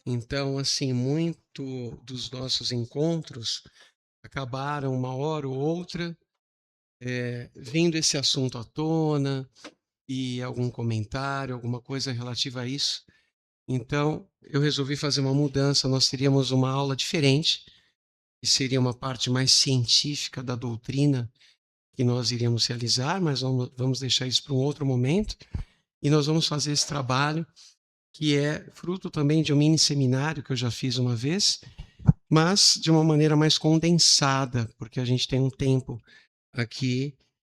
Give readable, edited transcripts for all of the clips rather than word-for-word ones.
Então, assim, muito dos nossos encontros acabaram uma hora ou outra vindo esse assunto à tona e algum comentário, alguma coisa relativa a isso. Então, eu resolvi fazer uma mudança. Nós teríamos uma aula diferente, que seria uma parte mais científica da doutrina que nós iríamos realizar, mas vamos deixar isso para um outro momento. E nós vamos fazer esse trabalho, que é fruto também de um mini seminário que eu já fiz uma vez, mas de uma maneira mais condensada, porque a gente tem um tempo aqui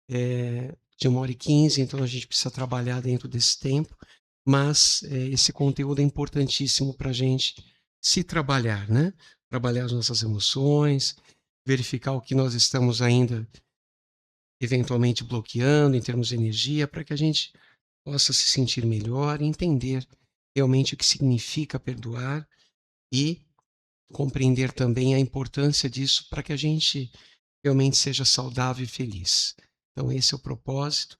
de 1h15, então a gente precisa trabalhar dentro desse tempo, mas esse conteúdo é importantíssimo para a gente se trabalhar, né? Trabalhar as nossas emoções, verificar o que nós estamos ainda eventualmente bloqueando em termos de energia, para que a gente possa se sentir melhor e entender realmente o que significa perdoar e compreender também a importância disso para que a gente realmente seja saudável e feliz. Então, esse é o propósito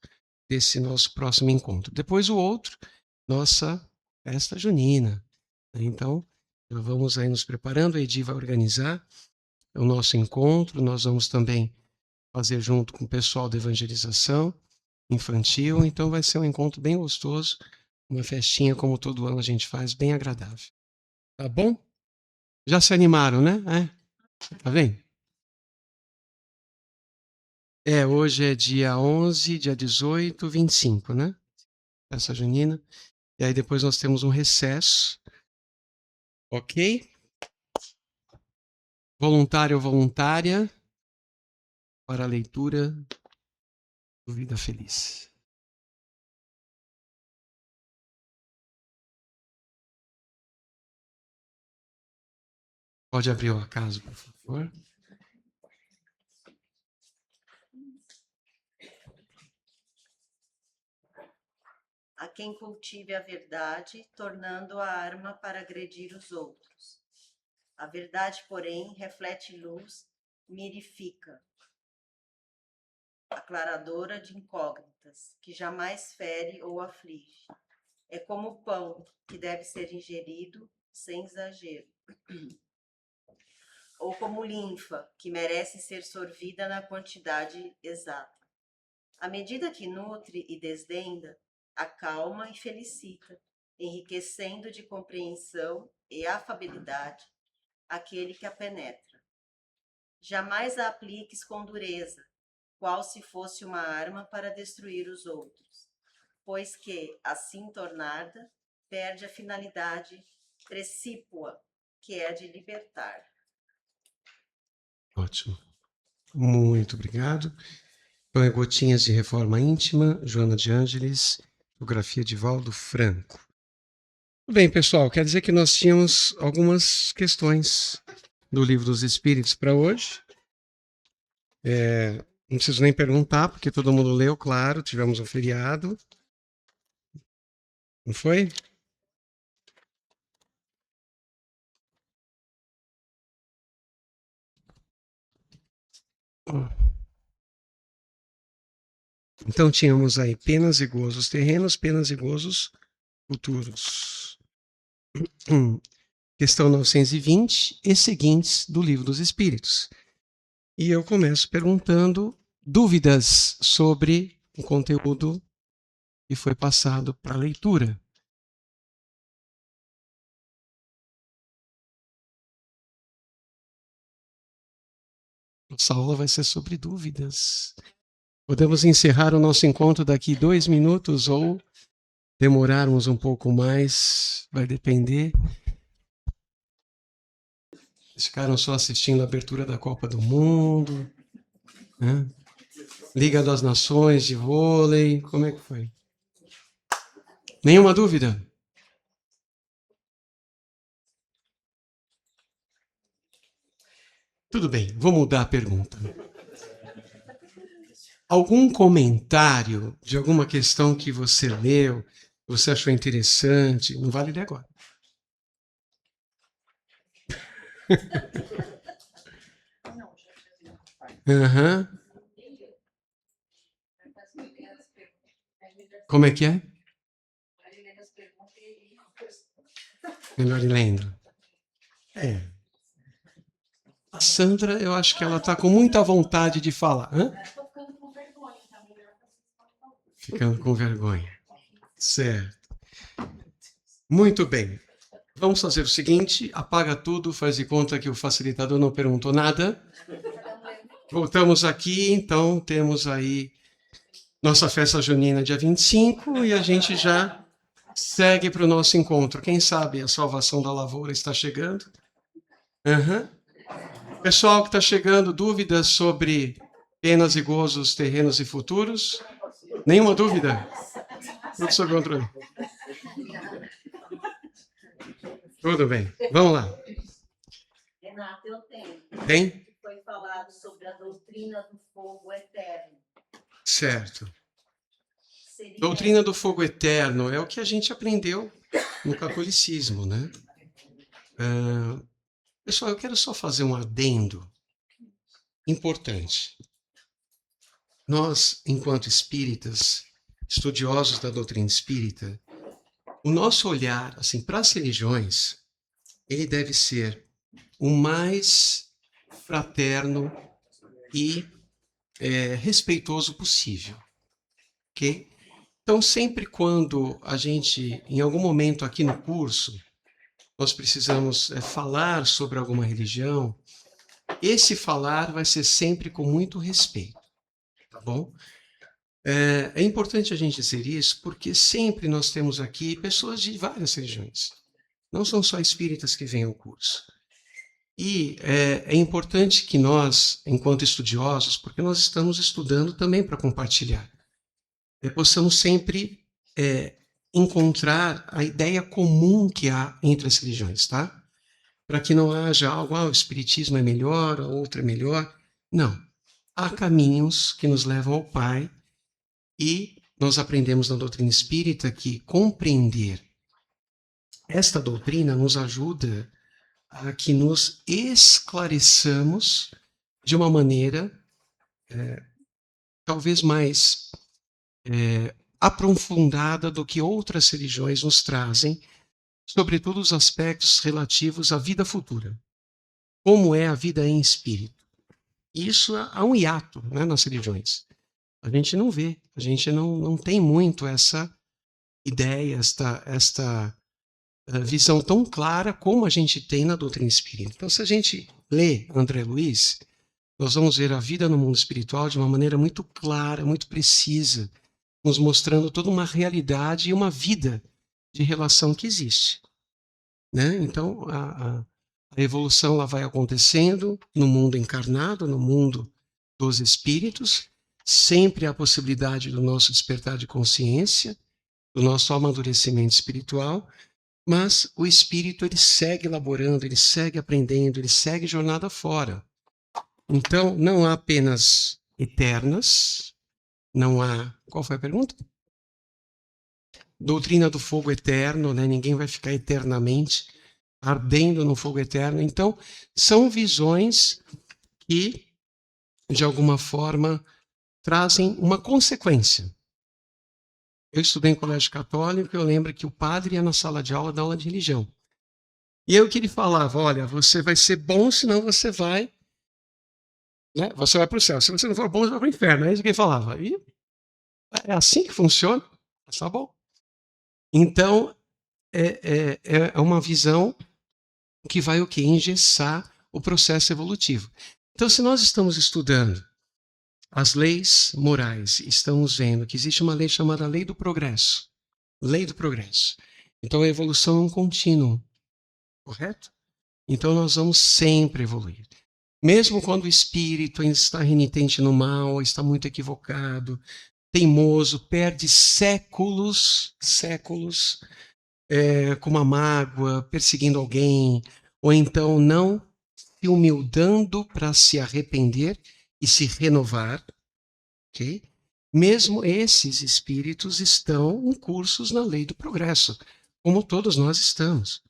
desse nosso próximo encontro. Depois, o outro, nossa festa junina. Então, vamos aí nos preparando, a Edi vai organizar o nosso encontro, nós vamos também fazer junto com o pessoal da evangelização infantil, então vai ser um encontro bem gostoso, uma festinha como todo ano a gente faz, bem agradável. Tá bom? Já se animaram, né? Tá vendo? Hoje é dia 11, dia 18, 25, né? Festa junina. E aí depois nós temos um recesso, ok? Voluntário ou voluntária para a leitura do Vida Feliz. Pode abrir o acaso, por favor. A quem cultive a verdade, tornando-a arma para agredir os outros. A verdade, porém, reflete luz, mirifica, aclaradora de incógnitas, que jamais fere ou aflige. É como o pão, que deve ser ingerido sem exagero. Ou como linfa, que merece ser sorvida na quantidade exata. À medida que nutre e desdenda, acalma e felicita, enriquecendo de compreensão e afabilidade aquele que a penetra. Jamais a apliques com dureza, qual se fosse uma arma para destruir os outros, pois que, assim tornada, perde a finalidade precípua, que é a de libertar. Ótimo. Muito obrigado. Então é Gotinhas de Reforma Íntima, Joana de Ângeles, fotografia de Valdo Franco. Tudo bem, pessoal, quer dizer que nós tínhamos algumas questões do Livro dos Espíritos para hoje. Não preciso nem perguntar, porque todo mundo leu, claro, tivemos um feriado. Não foi? Então tínhamos aí penas e gozos terrenos, penas e gozos futuros. Questão 920 e seguintes do Livro dos Espíritos. E eu começo perguntando dúvidas sobre o conteúdo que foi passado para leitura. Essa aula vai ser sobre dúvidas. Podemos encerrar o nosso encontro daqui 2 minutos ou demorarmos um pouco mais, vai depender. Eles ficaram só assistindo a abertura da Copa do Mundo, né? Liga das Nações de vôlei, como é que foi? Nenhuma dúvida? Tudo bem, vou mudar a pergunta. Algum comentário de alguma questão que você leu, você achou interessante? Não vale ler agora. Uhum. Como é que é? Melhor ir lendo. É. A Sandra, eu acho que ela está com muita vontade de falar. Hã? Ficando com vergonha. Certo. Muito bem. Vamos fazer o seguinte: apaga tudo, faz de conta que o facilitador não perguntou nada. Voltamos aqui, então temos aí nossa festa junina dia 25 e a gente já segue para o nosso encontro. Quem sabe a salvação da lavoura está chegando? Uhum. Pessoal que está chegando, dúvidas sobre penas e gozos, terrenos e futuros? Nenhuma dúvida? Tudo sob controle. Tudo bem. Vamos lá. Renato, eu tenho. Tem? Foi falado sobre a doutrina do fogo eterno. Certo. Seria... Doutrina do fogo eterno é o que a gente aprendeu no catolicismo, né? Pessoal, eu quero só fazer um adendo importante. Nós, enquanto espíritas, estudiosos da doutrina espírita, o nosso olhar assim, para as religiões, ele deve ser o mais fraterno e respeitoso possível. Ok? Então, sempre quando a gente, em algum momento aqui no curso, nós precisamos falar sobre alguma religião, esse falar vai ser sempre com muito respeito, tá bom? É importante a gente dizer isso porque sempre nós temos aqui pessoas de várias religiões. Não são só espíritas que vêm ao curso. E é importante que nós, enquanto estudiosos, porque nós estamos estudando também para compartilhar, possamos sempre encontrar a ideia comum que há entre as religiões, tá? Para que não haja algo, o espiritismo é melhor, a outra é melhor. Não. Há caminhos que nos levam ao Pai e nós aprendemos na doutrina espírita que compreender esta doutrina nos ajuda a que nos esclareçamos de uma maneira talvez mais aprofundada do que outras religiões nos trazem, sobretudo os aspectos relativos à vida futura. Como é a vida em espírito. Isso há um hiato, né, nas religiões. A gente não vê, a gente não tem muito essa ideia, esta visão tão clara como a gente tem na doutrina espírita. Então, se a gente lê André Luiz, nós vamos ver a vida no mundo espiritual de uma maneira muito clara, muito precisa, nos mostrando toda uma realidade e uma vida de relação que existe. Né? Então, a evolução ela vai acontecendo no mundo encarnado, no mundo dos espíritos, sempre há a possibilidade do nosso despertar de consciência, do nosso amadurecimento espiritual, mas o espírito ele segue elaborando, ele segue aprendendo, ele segue jornada fora. Então, não há penas eternas, não há... Qual foi a pergunta? Doutrina do fogo eterno, né? Ninguém vai ficar eternamente ardendo no fogo eterno. Então, são visões que, de alguma forma, trazem uma consequência. Eu estudei em colégio católico, eu lembro que o padre ia na sala de aula dar aula de religião. E eu que ele falava, olha, você vai ser bom, senão você vai, né? Você vai para o céu. Se você não for bom, você vai para o inferno. É isso que ele falava. E é assim que funciona. Tá bom. Então, é uma visão que vai o quê? Engessar o processo evolutivo. Então, se nós estamos estudando as leis morais, estamos vendo que existe uma lei chamada lei do progresso. Lei do progresso. Então, a evolução é um contínuo. Correto? Então, nós vamos sempre evoluir. Mesmo quando o espírito ainda está renitente no mal, está muito equivocado, teimoso, perde séculos com uma mágoa, perseguindo alguém, ou então não se humildando para se arrepender e se renovar, ok? Mesmo esses espíritos estão em cursos na lei do progresso, como todos nós estamos.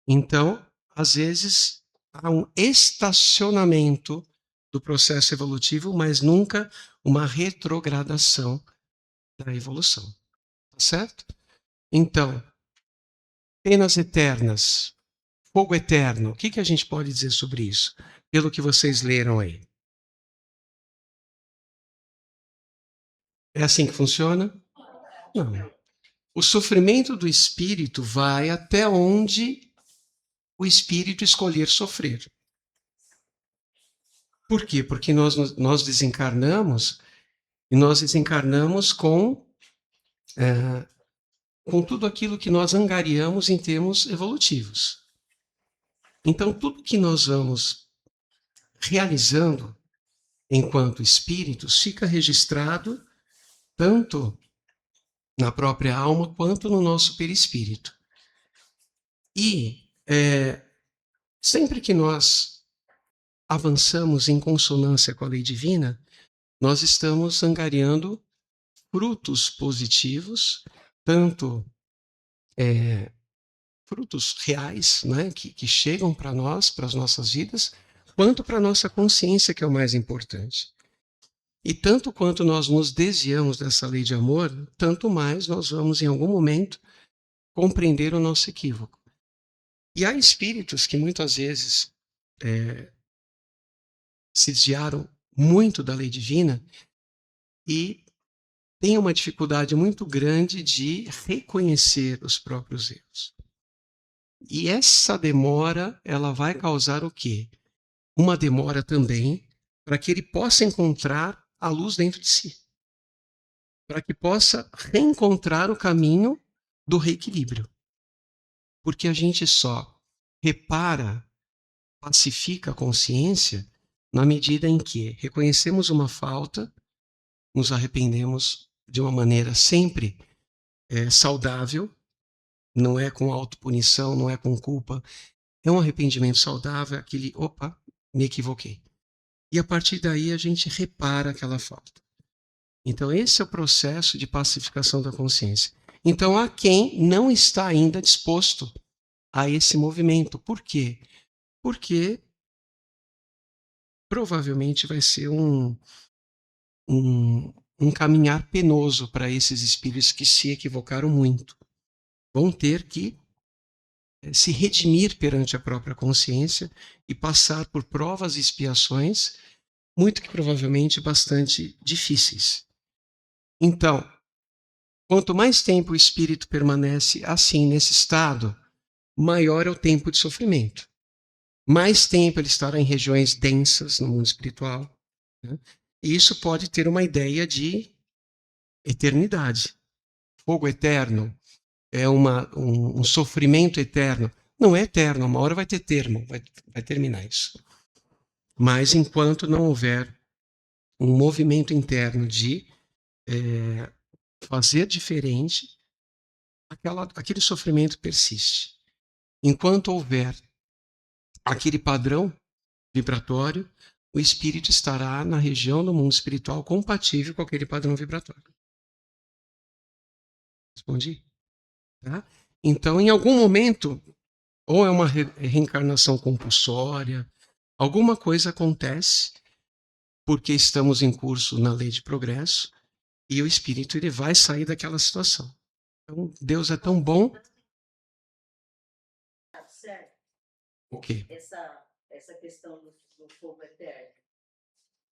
Então, às vezes, há um estacionamento do processo evolutivo, mas nunca uma retrogradação da evolução. Tá certo? Então, Penas eternas, fogo eterno. O que a gente pode dizer sobre isso? Pelo que vocês leram aí. É assim que funciona? Não. O sofrimento do espírito vai até onde o espírito escolher sofrer. Por quê? Porque nós desencarnamos e nós desencarnamos com tudo aquilo que nós angariamos em termos evolutivos. Então, tudo que nós vamos realizando enquanto espíritos fica registrado tanto na própria alma quanto no nosso perispírito. E sempre que nós avançamos em consonância com a lei divina, nós estamos angariando frutos positivos, tanto frutos reais, né, que chegam para nós, para as nossas vidas, quanto para a nossa consciência, que é o mais importante. E tanto quanto nós nos desviamos dessa lei de amor, tanto mais nós vamos, em algum momento, compreender o nosso equívoco. E há espíritos que muitas vezes se desviaram muito da lei divina e têm uma dificuldade muito grande de reconhecer os próprios erros. E essa demora, ela vai causar o quê? Uma demora também para que ele possa encontrar a luz dentro de si. Para que possa reencontrar o caminho do reequilíbrio. Porque a gente só repara, pacifica a consciência na medida em que reconhecemos uma falta, nos arrependemos de uma maneira sempre saudável, não é com autopunição, não é com culpa, é um arrependimento saudável, aquele, opa, me equivoquei. E a partir daí a gente repara aquela falta. Então esse é o processo de pacificação da consciência. Então há quem não está ainda disposto a esse movimento. Por quê? Porque provavelmente vai ser um caminhar penoso para esses espíritos que se equivocaram muito. Vão ter que se redimir perante a própria consciência e passar por provas e expiações, muito que provavelmente bastante difíceis. Então, quanto mais tempo o espírito permanece assim, nesse estado, maior é o tempo de sofrimento. Mais tempo ele estará em regiões densas no mundo espiritual. Né? E isso pode ter uma ideia de eternidade. Fogo eterno é um sofrimento eterno. Não é eterno, uma hora vai ter termo, vai terminar isso. Mas enquanto não houver um movimento interno de fazer diferente, aquele sofrimento persiste. Enquanto houver aquele padrão vibratório, o espírito estará na região do mundo espiritual compatível com aquele padrão vibratório. Respondi? Tá? Então, em algum momento, ou é uma reencarnação compulsória, alguma coisa acontece porque estamos em curso na lei de progresso e o espírito ele vai sair daquela situação. Então, Deus é tão bom. Certo. O quê? Essa questão do fogo eterno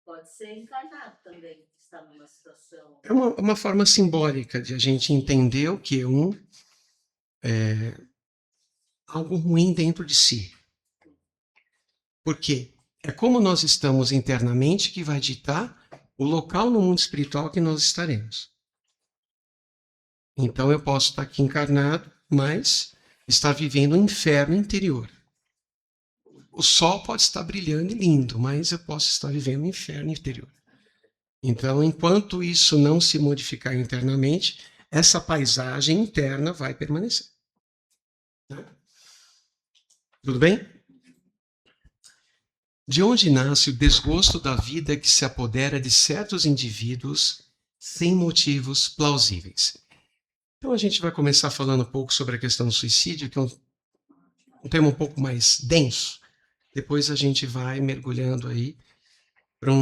pode ser encarnado também, está numa situação. É uma forma simbólica de a gente entender o que algo ruim dentro de si. Por quê? É como nós estamos internamente que vai ditar o local no mundo espiritual que nós estaremos. Então eu posso estar aqui encarnado, mas estar vivendo um inferno interior. O sol pode estar brilhando e lindo, mas eu posso estar vivendo um inferno interior. Então, enquanto isso não se modificar internamente, essa paisagem interna vai permanecer. Tá? Tudo bem? De onde nasce o desgosto da vida que se apodera de certos indivíduos sem motivos plausíveis? Então a gente vai começar falando um pouco sobre a questão do suicídio, que é um tema um pouco mais denso. Depois a gente vai mergulhando aí para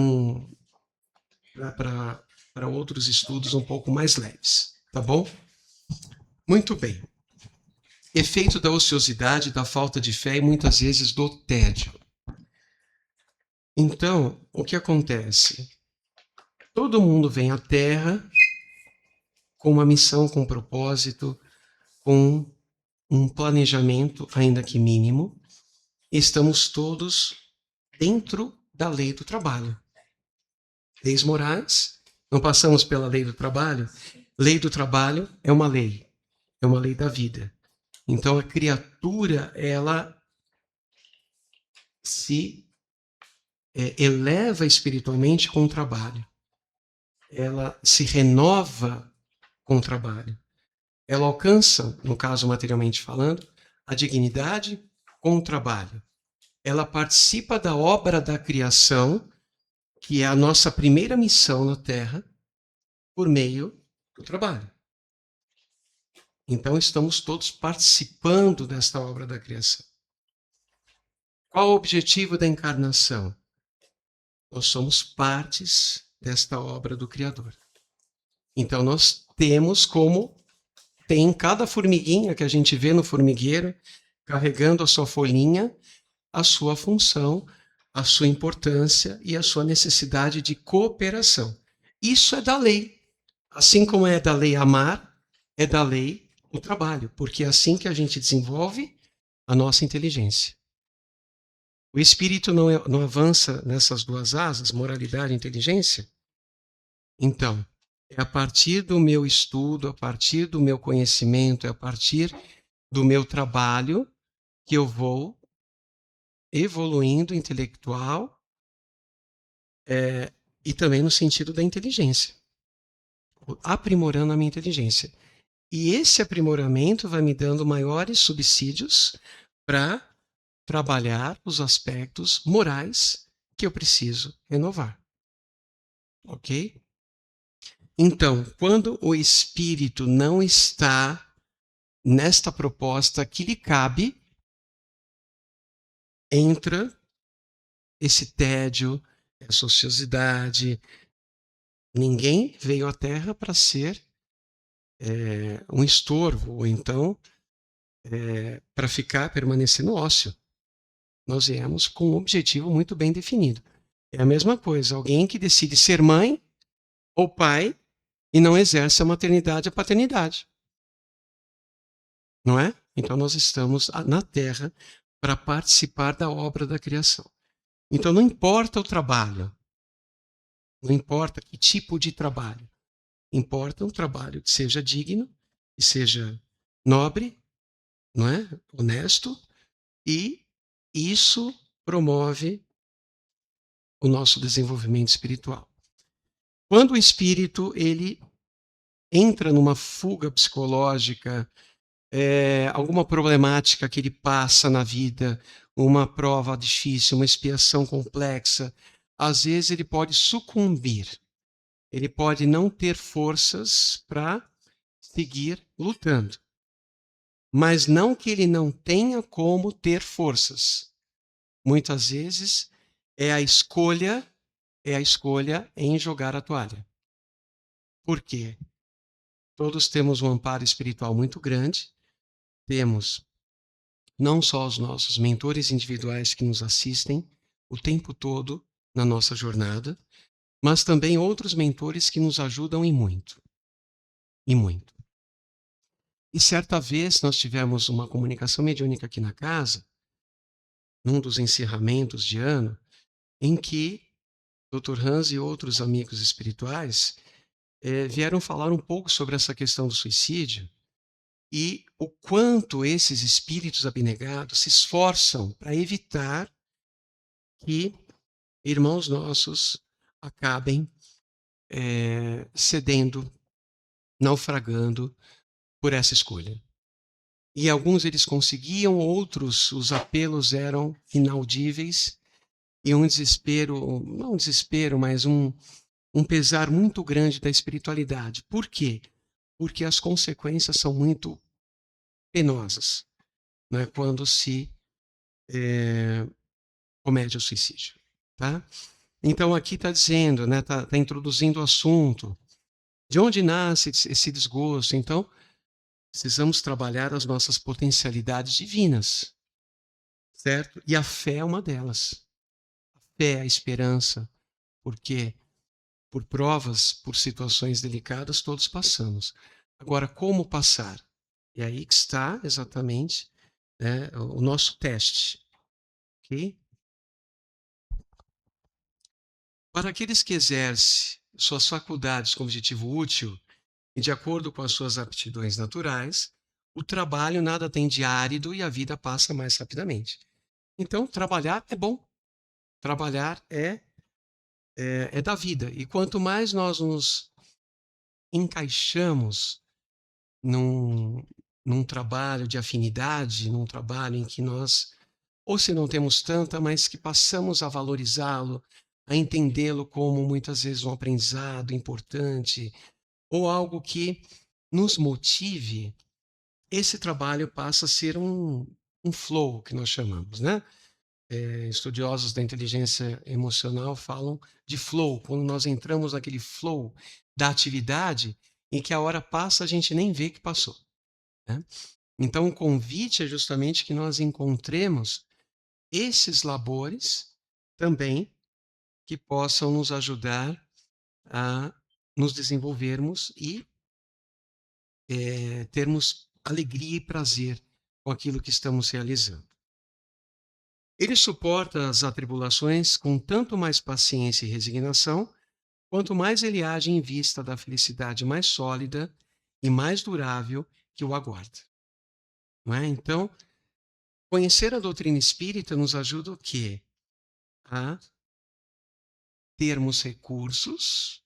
outros estudos um pouco mais leves, tá bom? Muito bem. efeito da ociosidade, da falta de fé e muitas vezes do tédio. Então, o que acontece? Todo mundo vem à Terra com uma missão, com um propósito, com um planejamento, ainda que mínimo. Estamos todos dentro da lei do trabalho. Leis morais, não passamos pela lei do trabalho. Lei do trabalho é uma lei da vida. Então a criatura, ela se eleva espiritualmente com o trabalho. Ela se renova com o trabalho. Ela alcança, no caso materialmente falando, a dignidade com o trabalho. Ela participa da obra da criação, que é a nossa primeira missão na Terra, por meio do trabalho. Então estamos todos participando desta obra da criação. Qual o objetivo da encarnação? Nós somos partes desta obra do Criador. Então nós temos como tem cada formiguinha que a gente vê no formigueiro, carregando a sua folhinha, a sua função, a sua importância e a sua necessidade de cooperação. Isso é da lei. Assim como é da lei amar, é da lei o trabalho, porque é assim que a gente desenvolve a nossa inteligência. O espírito não avança nessas duas asas, moralidade e inteligência? Então, é a partir do meu estudo, a partir do meu conhecimento, é a partir do meu trabalho que eu vou evoluindo intelectual e também no sentido da inteligência, aprimorando a minha inteligência. E esse aprimoramento vai me dando maiores subsídios para trabalhar os aspectos morais que eu preciso renovar. Ok? Então, quando o espírito não está nesta proposta que lhe cabe, entra esse tédio, essa ociosidade. Ninguém veio à Terra para ser um estorvo, ou então para permanecer no ócio. Nós viemos com um objetivo muito bem definido. É a mesma coisa, alguém que decide ser mãe ou pai e não exerce a maternidade e a paternidade. Não é? Então nós estamos na Terra para participar da obra da criação. Então não importa o trabalho, não importa que tipo de trabalho, importa um trabalho que seja digno, que seja nobre, não é? Honesto, e isso promove o nosso desenvolvimento espiritual. Quando o espírito ele entra numa fuga psicológica, alguma problemática que ele passa na vida, uma prova difícil, uma expiação complexa, às vezes ele pode sucumbir, ele pode não ter forças para seguir lutando. Mas não que ele não tenha como ter forças. Muitas vezes é a escolha em jogar a toalha. Por quê? Todos temos um amparo espiritual muito grande, temos não só os nossos mentores individuais que nos assistem o tempo todo na nossa jornada, mas também outros mentores que nos ajudam e muito. E muito. E certa vez nós tivemos uma comunicação mediúnica aqui na casa, num dos encerramentos de ano, em que Dr. Hans e outros amigos espirituais vieram falar um pouco sobre essa questão do suicídio e o quanto esses espíritos abnegados se esforçam para evitar que irmãos nossos acabem cedendo, naufragando por essa escolha. E alguns eles conseguiam, outros os apelos eram inaudíveis e um desespero, não um desespero, mas um pesar muito grande da espiritualidade. Por quê? Porque as consequências são muito penosas, né, quando se comete o suicídio. Tá? Então aqui está dizendo, né, tá introduzindo o assunto. De onde nasce esse desgosto? Então, Precisamos trabalhar as nossas potencialidades divinas, certo? E a fé é uma delas. A fé, a esperança, porque por provas, por situações delicadas, todos passamos. Agora, como passar? E aí que está exatamente, né, o nosso teste, ok? Para aqueles que exercem suas faculdades com objetivo útil e de acordo com as suas aptidões naturais, o trabalho nada tem de árido e a vida passa mais rapidamente. Então, trabalhar é bom. Trabalhar é da vida. E quanto mais nós nos encaixamos num, num trabalho de afinidade, num trabalho em que nós, ou se não temos tanta, mas que passamos a valorizá-lo, a entendê-lo como muitas vezes um aprendizado importante, ou algo que nos motive, esse trabalho passa a ser um flow, que nós chamamos, né? Estudiosos da inteligência emocional falam de flow, quando nós entramos naquele flow da atividade em que a hora passa, a gente nem vê que passou, né? Então, o convite é justamente que nós encontremos esses labores também que possam nos ajudar a nos desenvolvermos e termos alegria e prazer com aquilo que estamos realizando. Ele suporta as atribulações com tanto mais paciência e resignação, quanto mais ele age em vista da felicidade mais sólida e mais durável que o aguarda. Não é? Então, conhecer a doutrina espírita nos ajuda o quê? A termos recursos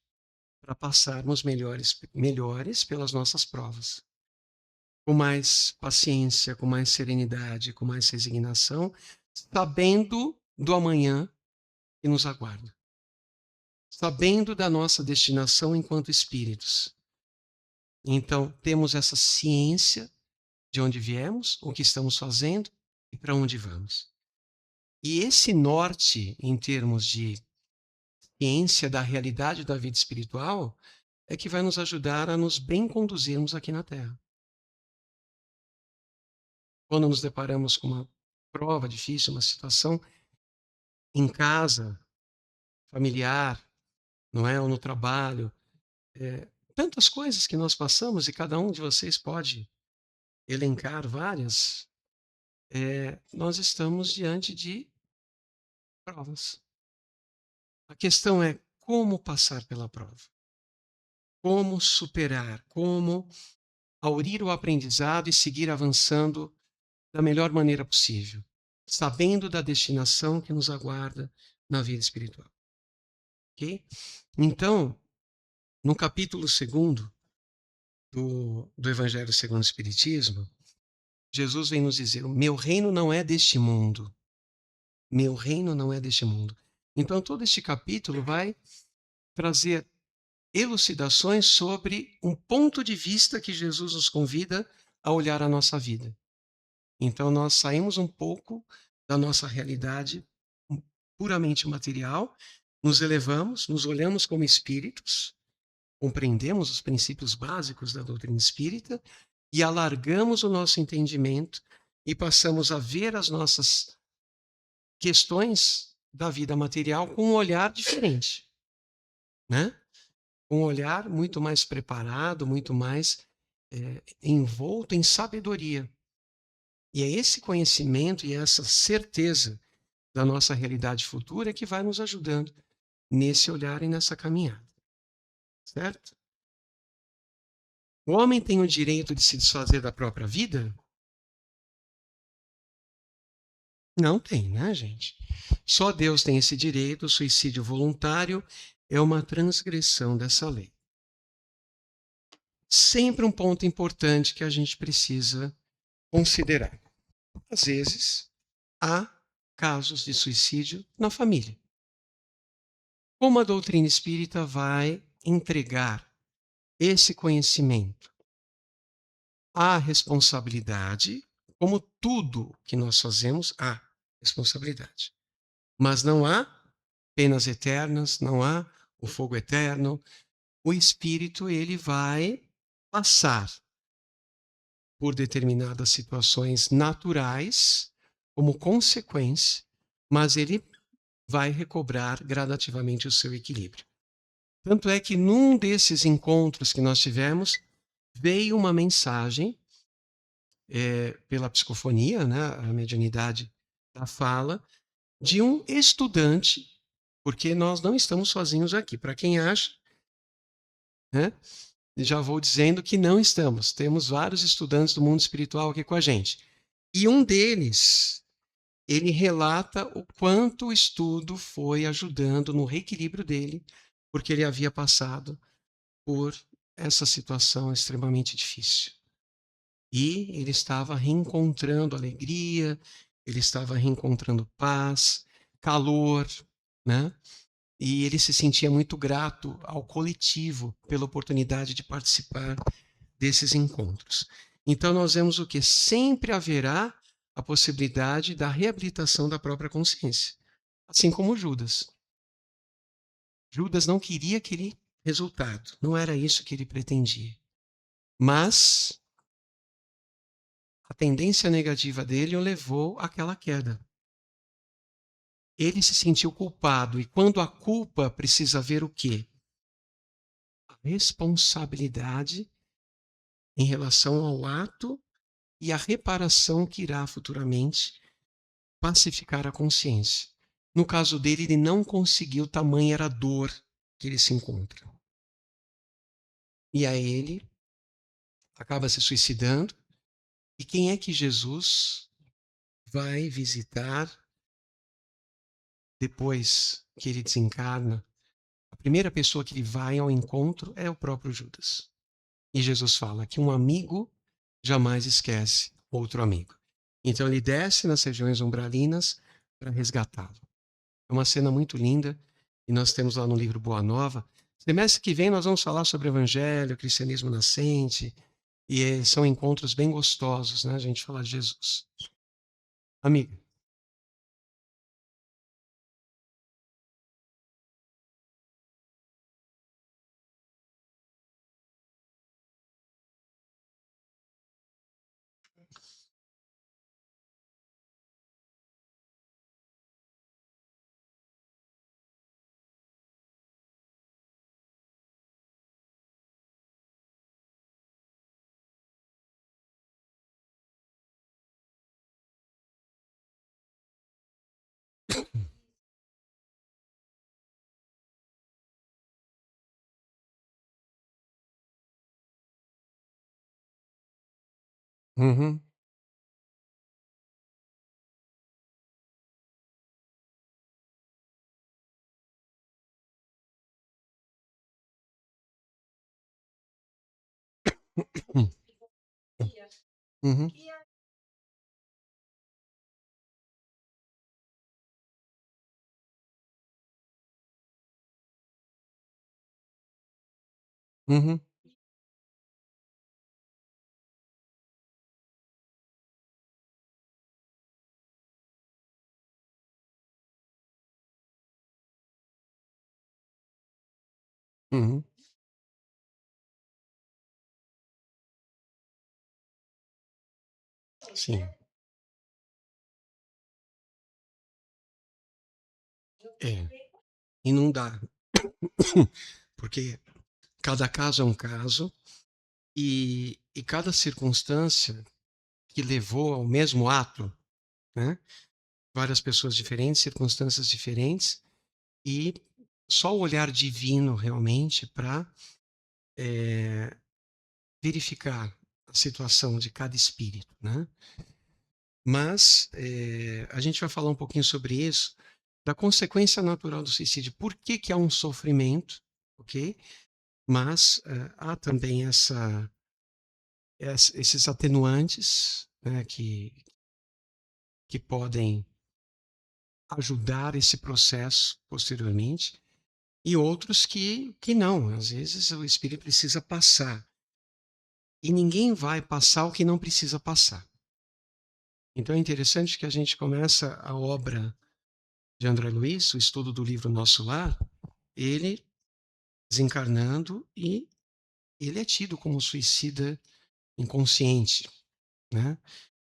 para passarmos melhores pelas nossas provas. Com mais paciência, com mais serenidade, com mais resignação, sabendo do amanhã que nos aguarda. Sabendo da nossa destinação enquanto espíritos. Então, temos essa ciência de onde viemos, o que estamos fazendo e para onde vamos. E esse norte, em termos de ciência da realidade da vida espiritual, é que vai nos ajudar a nos bem conduzirmos aqui na Terra. Quando nos deparamos com uma prova difícil, uma situação em casa, familiar, não é? Ou no trabalho, tantas coisas que nós passamos e cada um de vocês pode elencar várias, nós estamos diante de provas. A questão é como passar pela prova, como superar, como aurir o aprendizado e seguir avançando da melhor maneira possível, sabendo da destinação que nos aguarda na vida espiritual. Ok? Então, no capítulo 2º do Evangelho segundo o Espiritismo, Jesus vem nos dizer: o meu reino não é deste mundo. Meu reino não é deste mundo. Então, todo este capítulo vai trazer elucidações sobre um ponto de vista que Jesus nos convida a olhar a nossa vida. Então, nós saímos um pouco da nossa realidade puramente material, nos elevamos, nos olhamos como espíritos, compreendemos os princípios básicos da doutrina espírita e alargamos o nosso entendimento e passamos a ver as nossas questões da vida material com um olhar diferente, né? Um olhar muito mais preparado, muito mais envolto em sabedoria. E é esse conhecimento e essa certeza da nossa realidade futura que vai nos ajudando nesse olhar e nessa caminhada. Certo? O homem tem o direito de se desfazer da própria vida? Não tem, né, gente? Só Deus tem esse direito. O suicídio voluntário é uma transgressão dessa lei. Sempre um ponto importante que a gente precisa considerar. Às vezes, há casos de suicídio na família. Como a doutrina espírita vai entregar esse conhecimento? Há responsabilidade, como tudo que nós fazemos, há responsabilidade. Mas não há penas eternas, não há o fogo eterno. O espírito, ele vai passar por determinadas situações naturais, como consequência, mas ele vai recobrar gradativamente o seu equilíbrio. Tanto é que num desses encontros que nós tivemos, veio uma mensagem pela psicofonia, né, a mediunidade da fala, de um estudante, porque nós não estamos sozinhos aqui. Para quem acha, né, já vou dizendo que não estamos. Temos vários estudantes do mundo espiritual aqui com a gente. E um deles, ele relata o quanto o estudo foi ajudando no reequilíbrio dele, porque ele havia passado por essa situação extremamente difícil. E ele estava reencontrando alegria, ele estava reencontrando paz, calor, né? E ele se sentia muito grato ao coletivo pela oportunidade de participar desses encontros. Então nós vemos o que? Sempre haverá a possibilidade da reabilitação da própria consciência. Assim como Judas. Judas não queria aquele resultado, não era isso que ele pretendia. Mas a tendência negativa dele o levou àquela queda. Ele se sentiu culpado, e quando a culpa precisa ver o quê? A responsabilidade em relação ao ato e a reparação que irá futuramente pacificar a consciência. No caso dele, ele não conseguiu, tamanha era a dor que ele se encontra. E aí ele acaba se suicidando. E quem é que Jesus vai visitar depois que ele desencarna? A primeira pessoa que ele vai ao encontro é o próprio Judas. E Jesus fala que um amigo jamais esquece outro amigo. Então ele desce nas regiões umbralinas para resgatá-lo. É uma cena muito linda e nós temos lá no livro Boa Nova. Semestre que vem nós vamos falar sobre Evangelho, cristianismo nascente, e são encontros bem gostosos, né? A gente falar de Jesus. Amiga. Uhum, uhum, uhum, uhum. Sim, é. E não dá. Porque cada caso é um caso e cada circunstância que levou ao mesmo ato, né? Várias pessoas diferentes, circunstâncias diferentes, e só o olhar divino realmente para verificar a situação de cada espírito, né? Mas a gente vai falar um pouquinho sobre isso, da consequência natural do suicídio. Por que que há um sofrimento, ok? Mas há também esses atenuantes, né, que podem ajudar esse processo posteriormente, e outros que não. Às vezes o espírito precisa passar. E ninguém vai passar o que não precisa passar. Então é interessante que a gente começa a obra de André Luiz, o estudo do livro Nosso Lar, ele desencarnando, e ele é tido como suicida inconsciente. né?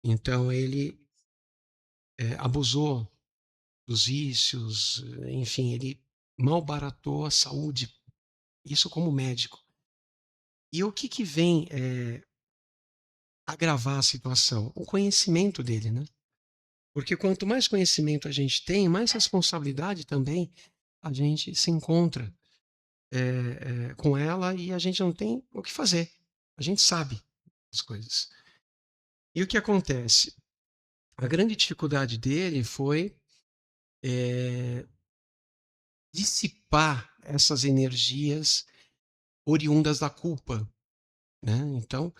Então ele abusou dos vícios, enfim, ele malbaratou a saúde, isso como médico. E o que que vem agravar a situação? O conhecimento dele, né? Porque quanto mais conhecimento a gente tem, mais responsabilidade também a gente se encontra com ela e a gente não tem o que fazer. A gente sabe as coisas. E o que acontece? A grande dificuldade dele foi dissipar essas energias oriundas da culpa, né? Então,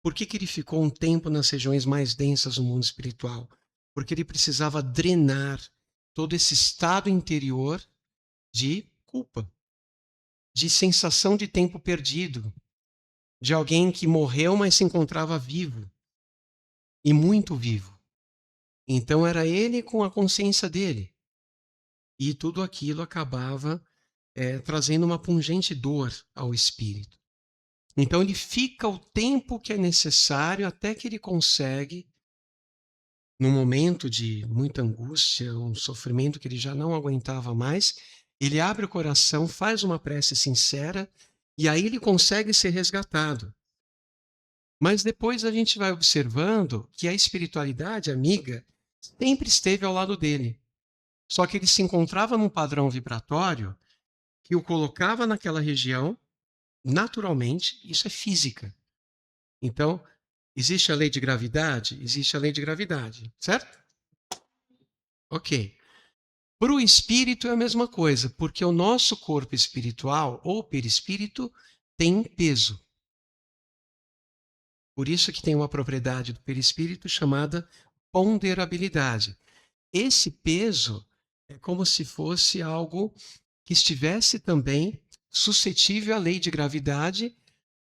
por que que ele ficou um tempo nas regiões mais densas do mundo espiritual? Porque ele precisava drenar todo esse estado interior de culpa, de sensação de tempo perdido, de alguém que morreu, mas se encontrava vivo e muito vivo. Então era ele com a consciência dele. E tudo aquilo acabava trazendo uma pungente dor ao espírito. Então ele fica o tempo que é necessário até que ele consegue, num momento de muita angústia, um sofrimento que ele já não aguentava mais, ele abre o coração, faz uma prece sincera e aí ele consegue ser resgatado. Mas depois a gente vai observando que a espiritualidade amiga sempre esteve ao lado dele. Só que ele se encontrava num padrão vibratório que o colocava naquela região naturalmente, isso é física. Então, existe a lei de gravidade? Existe a lei de gravidade, certo? Ok. Para o espírito é a mesma coisa, porque o nosso corpo espiritual ou perispírito tem um peso. Por isso que tem uma propriedade do perispírito chamada ponderabilidade. Esse peso é como se fosse algo que estivesse também suscetível à lei de gravidade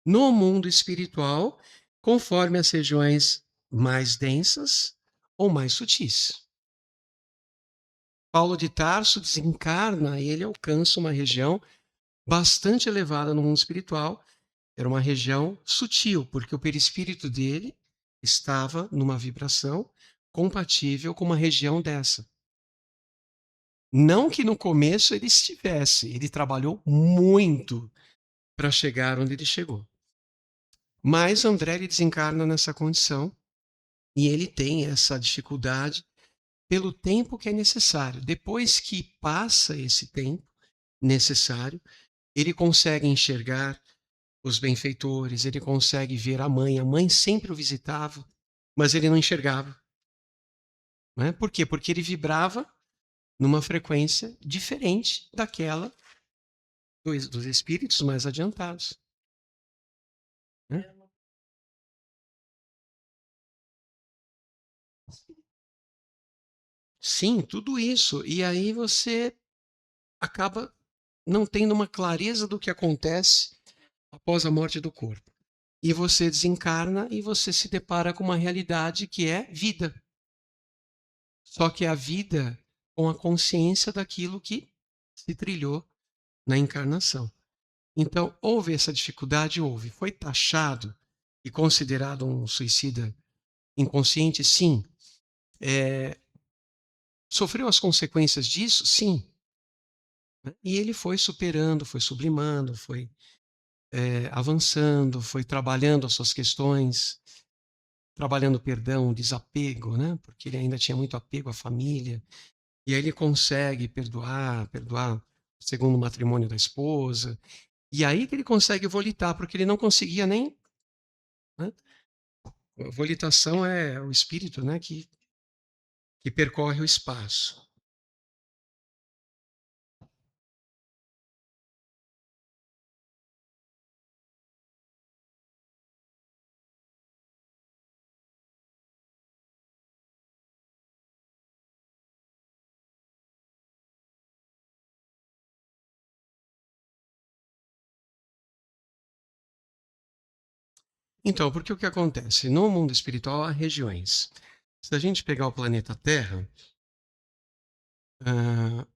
no mundo espiritual, conforme as regiões mais densas ou mais sutis. Paulo de Tarso desencarna e ele alcança uma região bastante elevada no mundo espiritual. Era uma região sutil, porque o perispírito dele estava numa vibração compatível com uma região dessa. Não que no começo ele estivesse, ele trabalhou muito para chegar onde ele chegou. Mas André ele desencarna nessa condição e ele tem essa dificuldade pelo tempo que é necessário. Depois que passa esse tempo necessário, ele consegue enxergar os benfeitores, ele consegue ver a mãe. A mãe sempre o visitava, mas ele não enxergava. Não é? Por quê? Porque ele vibrava numa frequência diferente daquela dos espíritos mais adiantados. Né? Sim, tudo isso. E aí você acaba não tendo uma clareza do que acontece após a morte do corpo. E você desencarna e você se depara com uma realidade que é vida. Só que é a vida com a consciência daquilo que se trilhou na encarnação. Então, houve essa dificuldade? Houve. Foi taxado e considerado um suicida inconsciente? Sim. Sofreu as consequências disso? Sim. E ele foi superando, foi sublimando, foi avançando, foi trabalhando as suas questões, trabalhando o perdão, o desapego, né? Porque ele ainda tinha muito apego à família. E aí ele consegue perdoar o segundo matrimônio da esposa. E aí que ele consegue volitar, porque ele não conseguia nem. Né? A volitação é o espírito, né, que percorre o espaço. Então, porque o que acontece? No mundo espiritual há regiões. Se a gente pegar o planeta Terra, ah,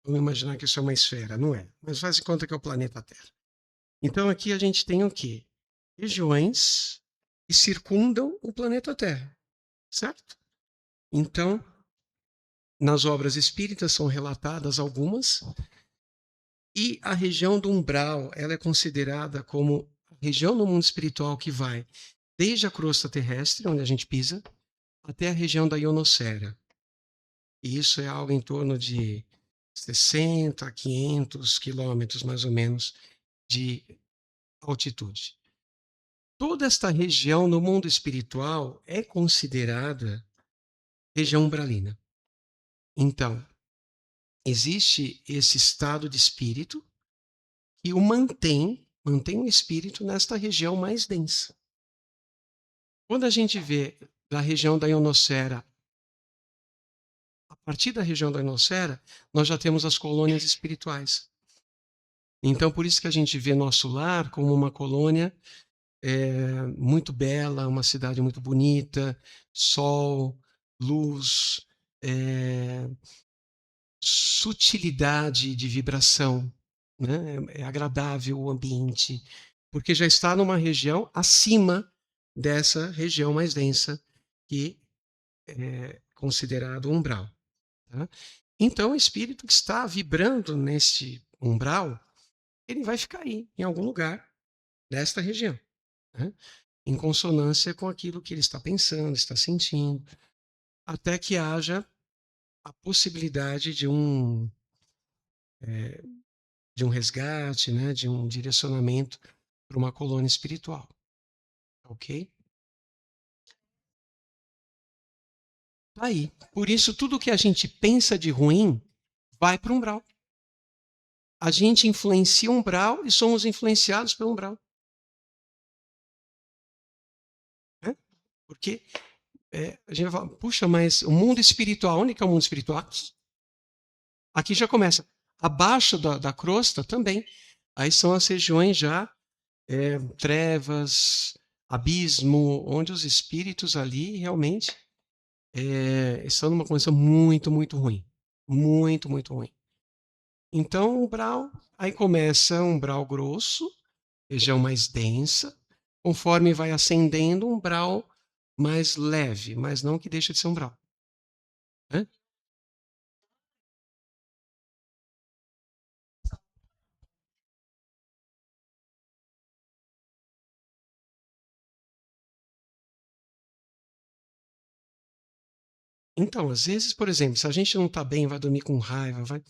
vamos imaginar que isso é uma esfera, não é? Mas faz de conta que é o planeta Terra. Então aqui a gente tem o quê? Regiões que circundam o planeta Terra, certo? Então, nas obras espíritas são relatadas algumas, e a região do umbral, ela é considerada como a região do mundo espiritual que vai desde a crosta terrestre, onde a gente pisa, até a região da ionosfera. E isso é algo em torno de 60 a 500 quilômetros, mais ou menos, de altitude. Toda esta região no mundo espiritual é considerada região umbralina. Então, existe esse estado de espírito que o mantém o espírito nesta região mais densa. Quando a gente vê da região da ionosfera, a partir da região da ionosfera, nós já temos as colônias espirituais. Então, por isso que a gente vê nosso lar como uma colônia muito bela, uma cidade muito bonita, sol, luz, é, sutilidade de vibração, né? É agradável o ambiente, porque já está numa região acima dessa região mais densa, que é considerado umbral. Tá? Então, o espírito que está vibrando neste umbral, ele vai ficar aí, em algum lugar desta região, né? Em consonância com aquilo que ele está pensando, está sentindo, até que haja a possibilidade de um resgate, né, de um direcionamento para uma colônia espiritual, ok? Tá aí. Por isso, tudo que a gente pensa de ruim vai para o umbral. A gente influencia o umbral e somos influenciados pelo umbral. Né? Porque a gente vai falar, puxa, mas o mundo espiritual, onde que é o mundo espiritual? Aqui já começa. Abaixo da crosta também. Aí são as regiões já trevas, abismo, onde os espíritos ali realmente estão numa condição muito, muito ruim. Muito, muito ruim. Então, umbral, aí começa um umbral grosso, região mais densa, conforme vai ascendendo, um umbral mais leve, mas não que deixa de ser umbral. Né? Então, às vezes, por exemplo, se a gente não está bem, vai dormir com raiva, vai,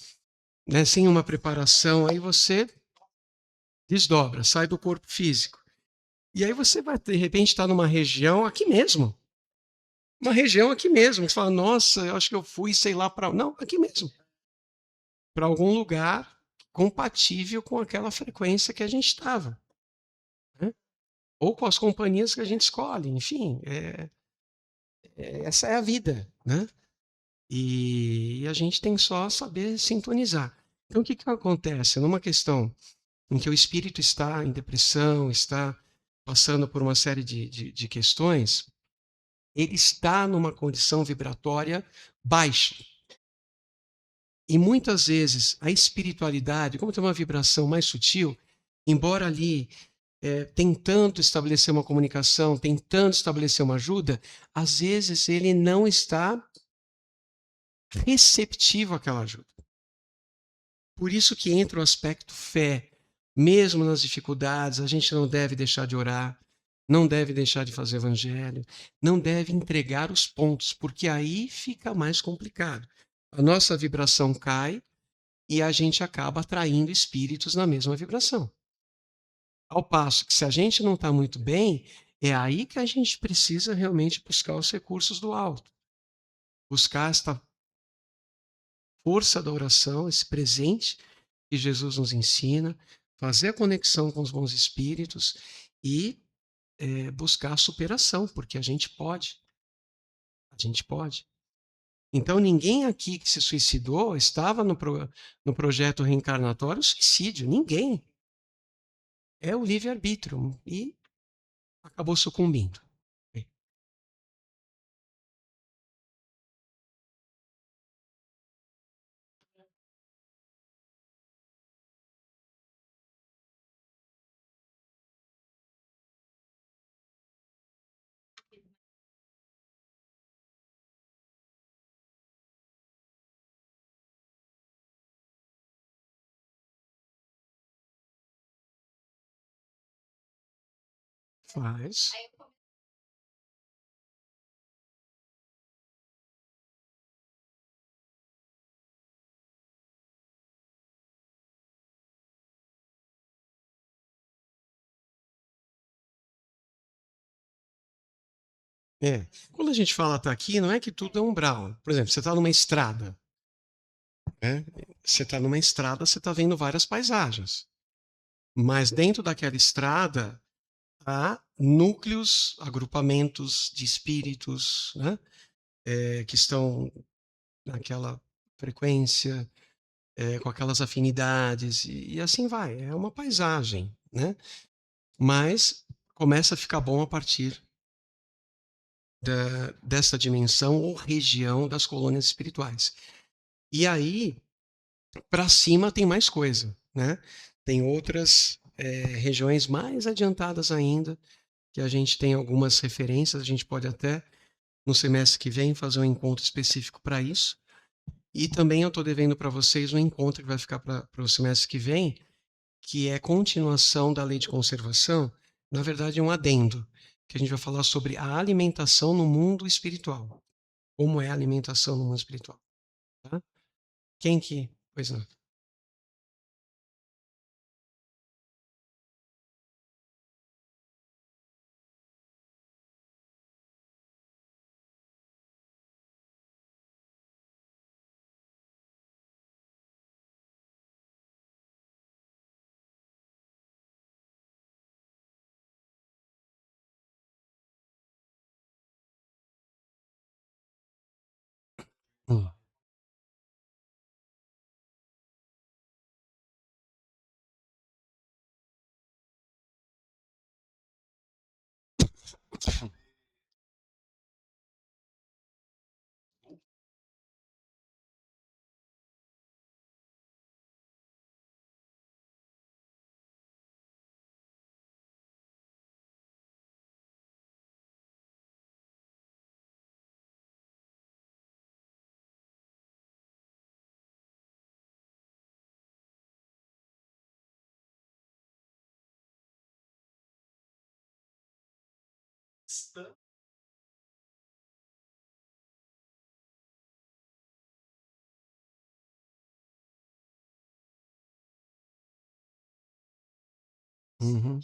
né, sem uma preparação, aí você desdobra, sai do corpo físico. E aí você vai, de repente, estar numa região aqui mesmo. Uma região aqui mesmo. Você fala, nossa, eu acho que eu fui, sei lá, para. Não, aqui mesmo. Para algum lugar compatível com aquela frequência que a gente estava. Né? Ou com as companhias que a gente escolhe. Enfim, essa é a vida. Né? E a gente tem só saber sintonizar. Então, o que, que acontece? Numa questão em que o espírito está em depressão, está passando por uma série de questões, ele está numa condição vibratória baixa. E muitas vezes a espiritualidade, como tem uma vibração mais sutil, embora ali tentando estabelecer uma comunicação, tentando estabelecer uma ajuda, às vezes ele não está receptivo àquela ajuda. Por isso que entra o aspecto fé. Mesmo nas dificuldades, a gente não deve deixar de orar, não deve deixar de fazer evangelho, não deve entregar os pontos, porque aí fica mais complicado. A nossa vibração cai e a gente acaba atraindo espíritos na mesma vibração. Ao passo que, se a gente não está muito bem, é aí que a gente precisa realmente buscar os recursos do alto. Buscar esta força da oração, esse presente que Jesus nos ensina, fazer a conexão com os bons espíritos e buscar a superação, porque a gente pode. A gente pode. Então, ninguém aqui que se suicidou estava no projeto reencarnatório suicídio. Ninguém. É o livre-arbítrio. E acabou sucumbindo. Faz. É. Quando a gente fala tá aqui, não é que tudo é umbral. Por exemplo, você está numa estrada, né? Você está numa estrada, você está vendo várias paisagens. Mas dentro daquela estrada há núcleos, agrupamentos de espíritos, né? Que estão naquela frequência, com aquelas afinidades, e assim vai. É uma paisagem, né? Mas começa a ficar bom a partir dessa dimensão ou região das colônias espirituais. E aí, para cima tem mais coisa, né? Tem outras regiões mais adiantadas ainda, que a gente tem algumas referências, a gente pode até, no semestre que vem, fazer um encontro específico para isso. E também eu estou devendo para vocês um encontro que vai ficar para o semestre que vem, que é continuação da lei de conservação, na verdade é um adendo, que a gente vai falar sobre a alimentação no mundo espiritual. Como é a alimentação no mundo espiritual, tá? Quem que... Pois não. Hum. Uhum.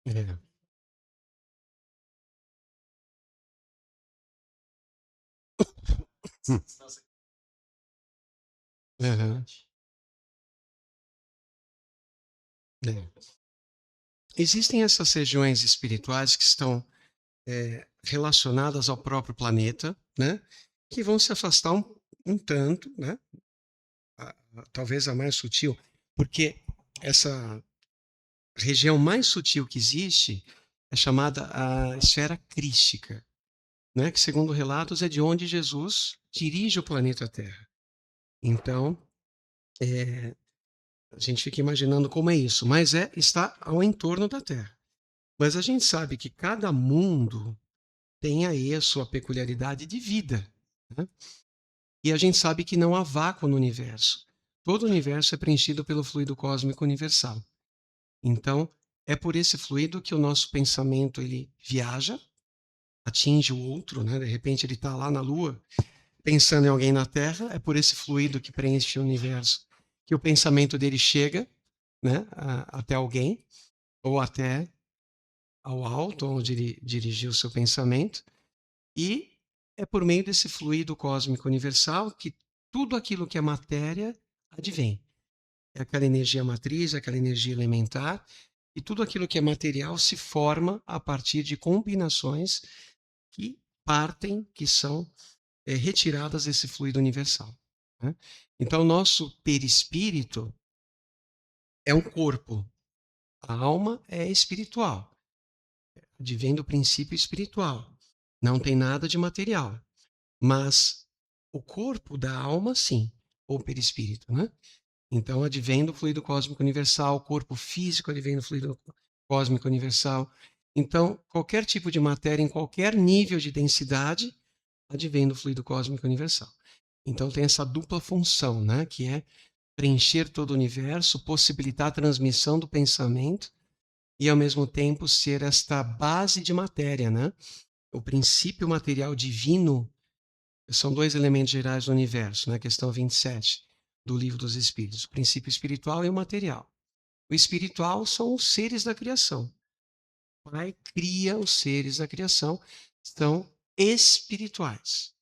É. Hum. Aham. É. Existem essas regiões espirituais que estão relacionadas ao próprio planeta, né? Que vão se afastar um tanto, né? Talvez a mais sutil, porque essa região mais sutil que existe é chamada a esfera crística, né? Que segundo relatos é de onde Jesus dirige o planeta Terra. Então, a gente fica imaginando como é isso, mas está ao entorno da Terra. Mas a gente sabe que cada mundo tem aí a sua peculiaridade de vida, né? E a gente sabe que não há vácuo no universo. Todo o universo é preenchido pelo fluido cósmico universal. Então, é por esse fluido que o nosso pensamento ele viaja, atinge o outro, né? De repente ele está lá na Lua, pensando em alguém na Terra, é por esse fluido que preenche o universo que o pensamento dele chega, né? Até alguém, ou até ao alto, onde ele dirigiu o seu pensamento, e é por meio desse fluido cósmico universal que tudo aquilo que é matéria advém. É aquela energia matriz, aquela energia elementar, e tudo aquilo que é material se forma a partir de combinações que partem, que são retiradas desse fluido universal, né? Então, o nosso perispírito é um corpo, a alma é espiritual, advém do princípio espiritual, não tem nada de material, mas o corpo da alma, sim, ou perispírito, né? Então, advém do fluido cósmico universal, o corpo físico advém do fluido cósmico universal. Então, qualquer tipo de matéria, em qualquer nível de densidade, advém do fluido cósmico universal. Então, tem essa dupla função, né? Que é preencher todo o universo, possibilitar a transmissão do pensamento e, ao mesmo tempo, ser esta base de matéria, né? O princípio material divino são dois elementos gerais do universo, na questão 27 do Livro dos Espíritos, o princípio espiritual e o material. O espiritual são os seres da criação. O Pai cria os seres da criação, são espirituais.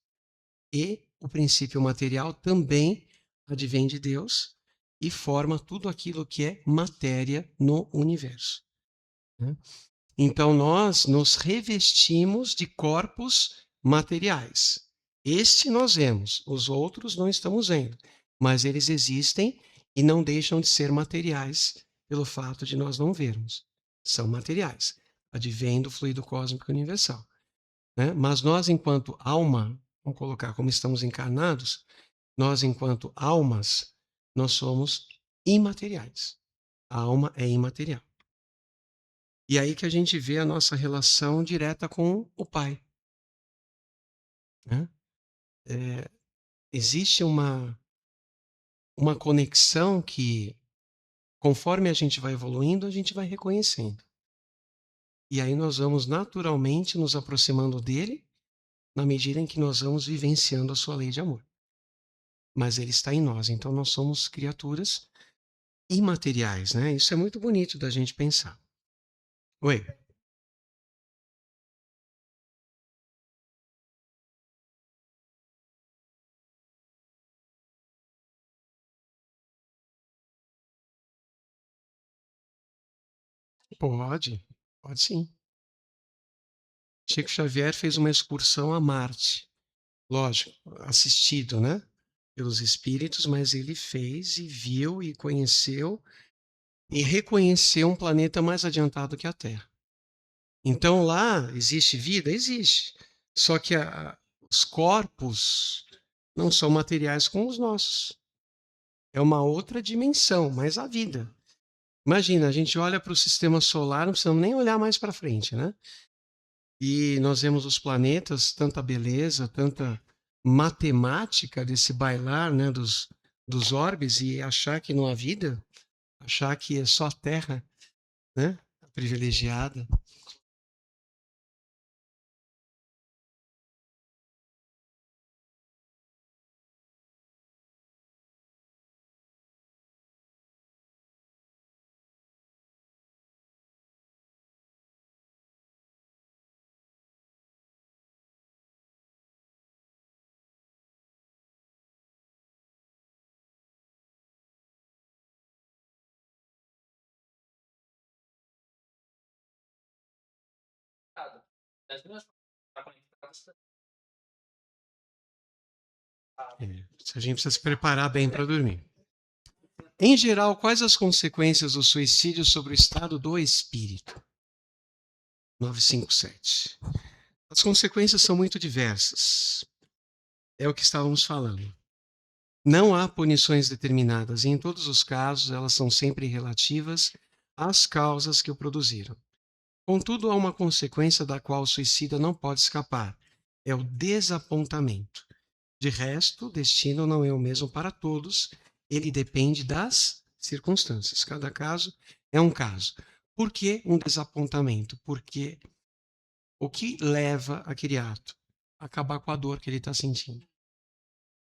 E o princípio material também advém de Deus e forma tudo aquilo que é matéria no universo, né? Então, nós nos revestimos de corpos materiais. Este nós vemos, os outros não estamos vendo, mas eles existem e não deixam de ser materiais pelo fato de nós não vermos. São materiais, advém do fluido cósmico universal, né? Mas nós, enquanto alma, vamos colocar como estamos encarnados, nós, enquanto almas, nós somos imateriais. A alma é imaterial. E aí que a gente vê a nossa relação direta com o Pai, né? Existe uma conexão que, conforme a gente vai evoluindo, a gente vai reconhecendo. E aí nós vamos naturalmente nos aproximando dele na medida em que nós vamos vivenciando a sua lei de amor. Mas ele está em nós, então nós somos criaturas imateriais, né? Isso é muito bonito da gente pensar. Oi? Pode sim. Chico Xavier fez uma excursão a Marte. Lógico, assistido, né, pelos espíritos, mas ele fez e viu e conheceu e reconheceu um planeta mais adiantado que a Terra. Então lá existe vida? Existe. Só que os corpos não são materiais como os nossos. É uma outra dimensão, mas a vida. Imagina, a gente olha para o sistema solar, não precisamos nem olhar mais para frente, né? E nós vemos os planetas, tanta beleza, tanta matemática desse bailar, né, dos orbes, e achar que não há vida, achar que é só a Terra, né, privilegiada. A gente precisa se preparar bem para dormir. Em geral, quais as consequências do suicídio sobre o estado do espírito? 957. As consequências são muito diversas. É o que estávamos falando. Não há punições determinadas e, em todos os casos, elas são sempre relativas às causas que o produziram. Contudo, há uma consequência da qual o suicida não pode escapar: é o desapontamento. De resto, o destino não é o mesmo para todos, ele depende das circunstâncias. Cada caso é um caso. Por que um desapontamento? Porque o que leva aquele ato? Acabar com a dor que ele está sentindo.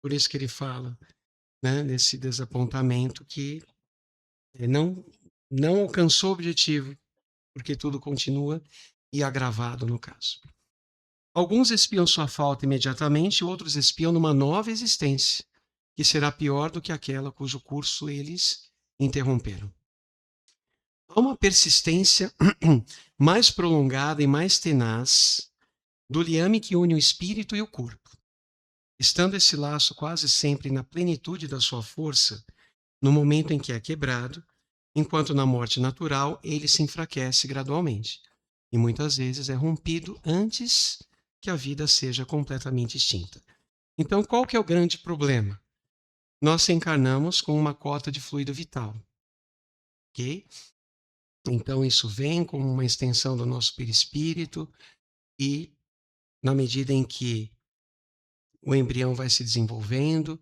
Por isso que ele fala, né, desse desapontamento que não alcançou o objetivo, porque tudo continua e agravado no caso. Alguns espiam sua falta imediatamente, outros espiam numa nova existência, que será pior do que aquela cujo curso eles interromperam. Há uma persistência mais prolongada e mais tenaz do liame que une o espírito e o corpo. Estando esse laço quase sempre na plenitude da sua força, no momento em que é quebrado, enquanto na morte natural ele se enfraquece gradualmente e muitas vezes é rompido antes que a vida seja completamente extinta. Então, qual que é o grande problema? Nós encarnamos com uma cota de fluido vital, ok? Então, isso vem como uma extensão do nosso perispírito e, na medida em que o embrião vai se desenvolvendo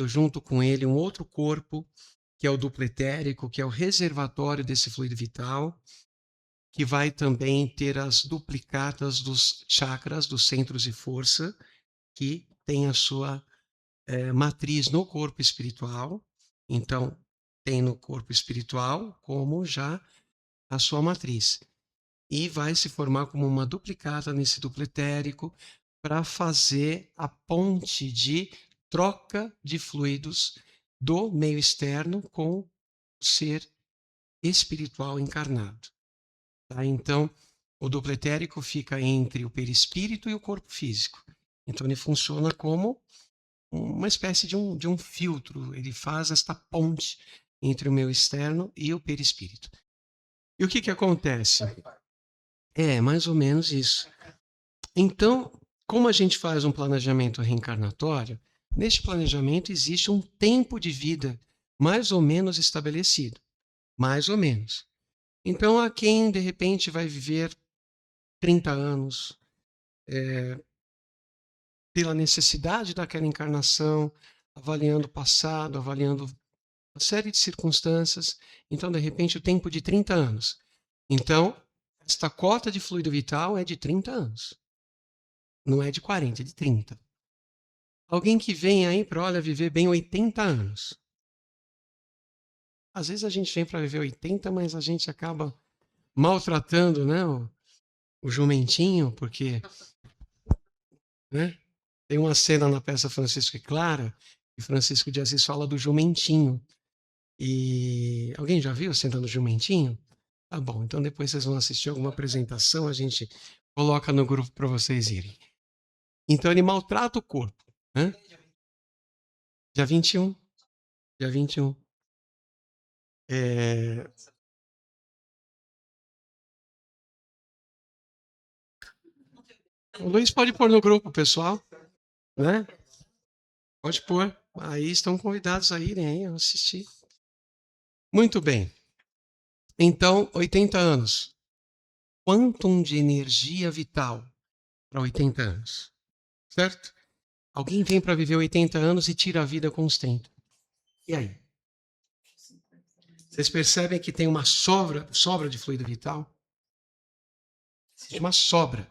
junto com ele um outro corpo, que é o duplo etérico, que é o reservatório desse fluido vital, que vai também ter as duplicatas dos chakras, dos centros de força, que tem a sua matriz no corpo espiritual. Então, tem no corpo espiritual como já a sua matriz. E vai se formar como uma duplicata nesse duplo etérico para fazer a ponte de troca de fluidos do meio externo com o ser espiritual encarnado. Tá? Então, o duplo etérico fica entre o perispírito e o corpo físico. Então, ele funciona como uma espécie de um filtro. Ele faz esta ponte entre o meio externo e o perispírito. E o que acontece? É, mais ou menos isso. Então, como a gente faz um planejamento reencarnatório, neste planejamento existe um tempo de vida mais ou menos estabelecido. Mais ou menos. Então, há quem, de repente, vai viver 30 anos, pela necessidade daquela encarnação, avaliando o passado, avaliando uma série de circunstâncias. Então, de repente, o tempo de 30 anos. Então, esta cota de fluido vital é de 30 anos. Não é de 40, é de 30. Alguém que vem aí para, olha, viver bem 80 anos. Às vezes a gente vem para viver 80, mas a gente acaba maltratando, né, o jumentinho, porque, né, tem uma cena na peça Francisco e Clara, e Francisco de Assis fala do jumentinho. E alguém já viu a cena do jumentinho? Tá bom, então depois vocês vão assistir alguma apresentação, a gente coloca no grupo para vocês irem. Então ele maltrata o corpo, né? Dia 21. Dia 21. É... O Luiz pode pôr no grupo, pessoal, né? Pode pôr. Aí estão convidados a irem aí assistir. Muito bem. Então, 80 anos. Quantum de energia vital para 80 anos. Certo? Alguém vem para viver 80 anos e tira a vida com os 30. E aí? Vocês percebem que tem uma sobra de fluido vital? Existe uma sobra.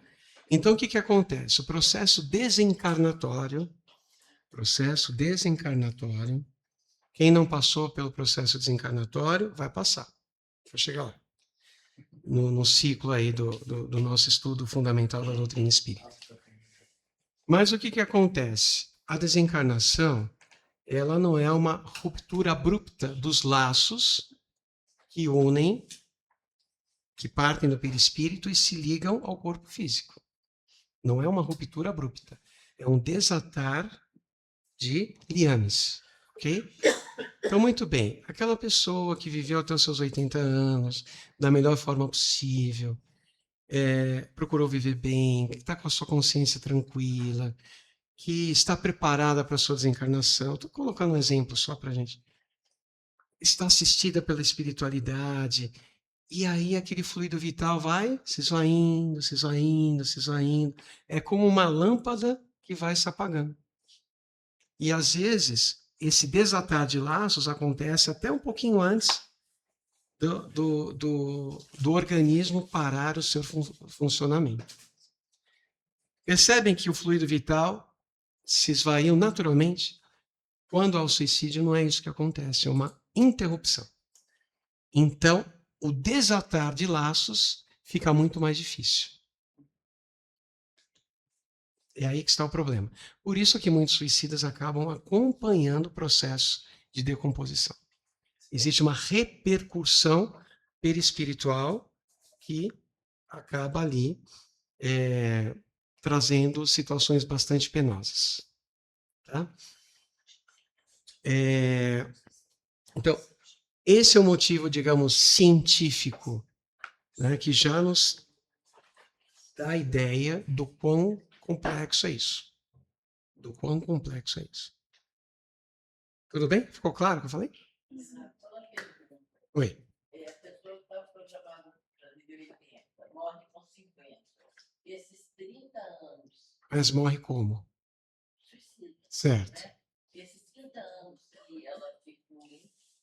Então, o que acontece? O processo desencarnatório, quem não passou pelo processo desencarnatório, vai passar. Vou chegar lá. No ciclo aí do nosso estudo fundamental da doutrina espírita. Mas o que acontece? A desencarnação, ela não é uma ruptura abrupta dos laços que unem, que partem do perispírito e se ligam ao corpo físico. Não é uma ruptura abrupta. É um desatar de liames. Ok? Então, muito bem. Aquela pessoa que viveu até os seus 80 anos, da melhor forma possível, procurou viver bem, que está com a sua consciência tranquila, que está preparada para a sua desencarnação. Estou colocando um exemplo só para a gente. Está assistida pela espiritualidade, e aí aquele fluido vital vai se esvaindo, se esvaindo, se esvaindo. É como uma lâmpada que vai se apagando. E às vezes esse desatar de laços acontece até um pouquinho antes do organismo parar o seu funcionamento. Percebem que o fluido vital se esvaiu naturalmente? Quando há o suicídio, não é isso que acontece, é uma interrupção. Então, o desatar de laços fica muito mais difícil. É aí que está o problema. Por isso que muitos suicidas acabam acompanhando o processo de decomposição. Existe uma repercussão perispiritual que acaba ali trazendo situações bastante penosas. Tá? Então, esse é o motivo, digamos, científico, né, que já nos dá a ideia do quão complexo é isso. Do quão complexo é isso. Tudo bem? Ficou claro o que eu falei? Oi. morre com 50. Esses 30 anos, Mas morre como? suicida, Certo. né? Esses 30 anos que ela ficou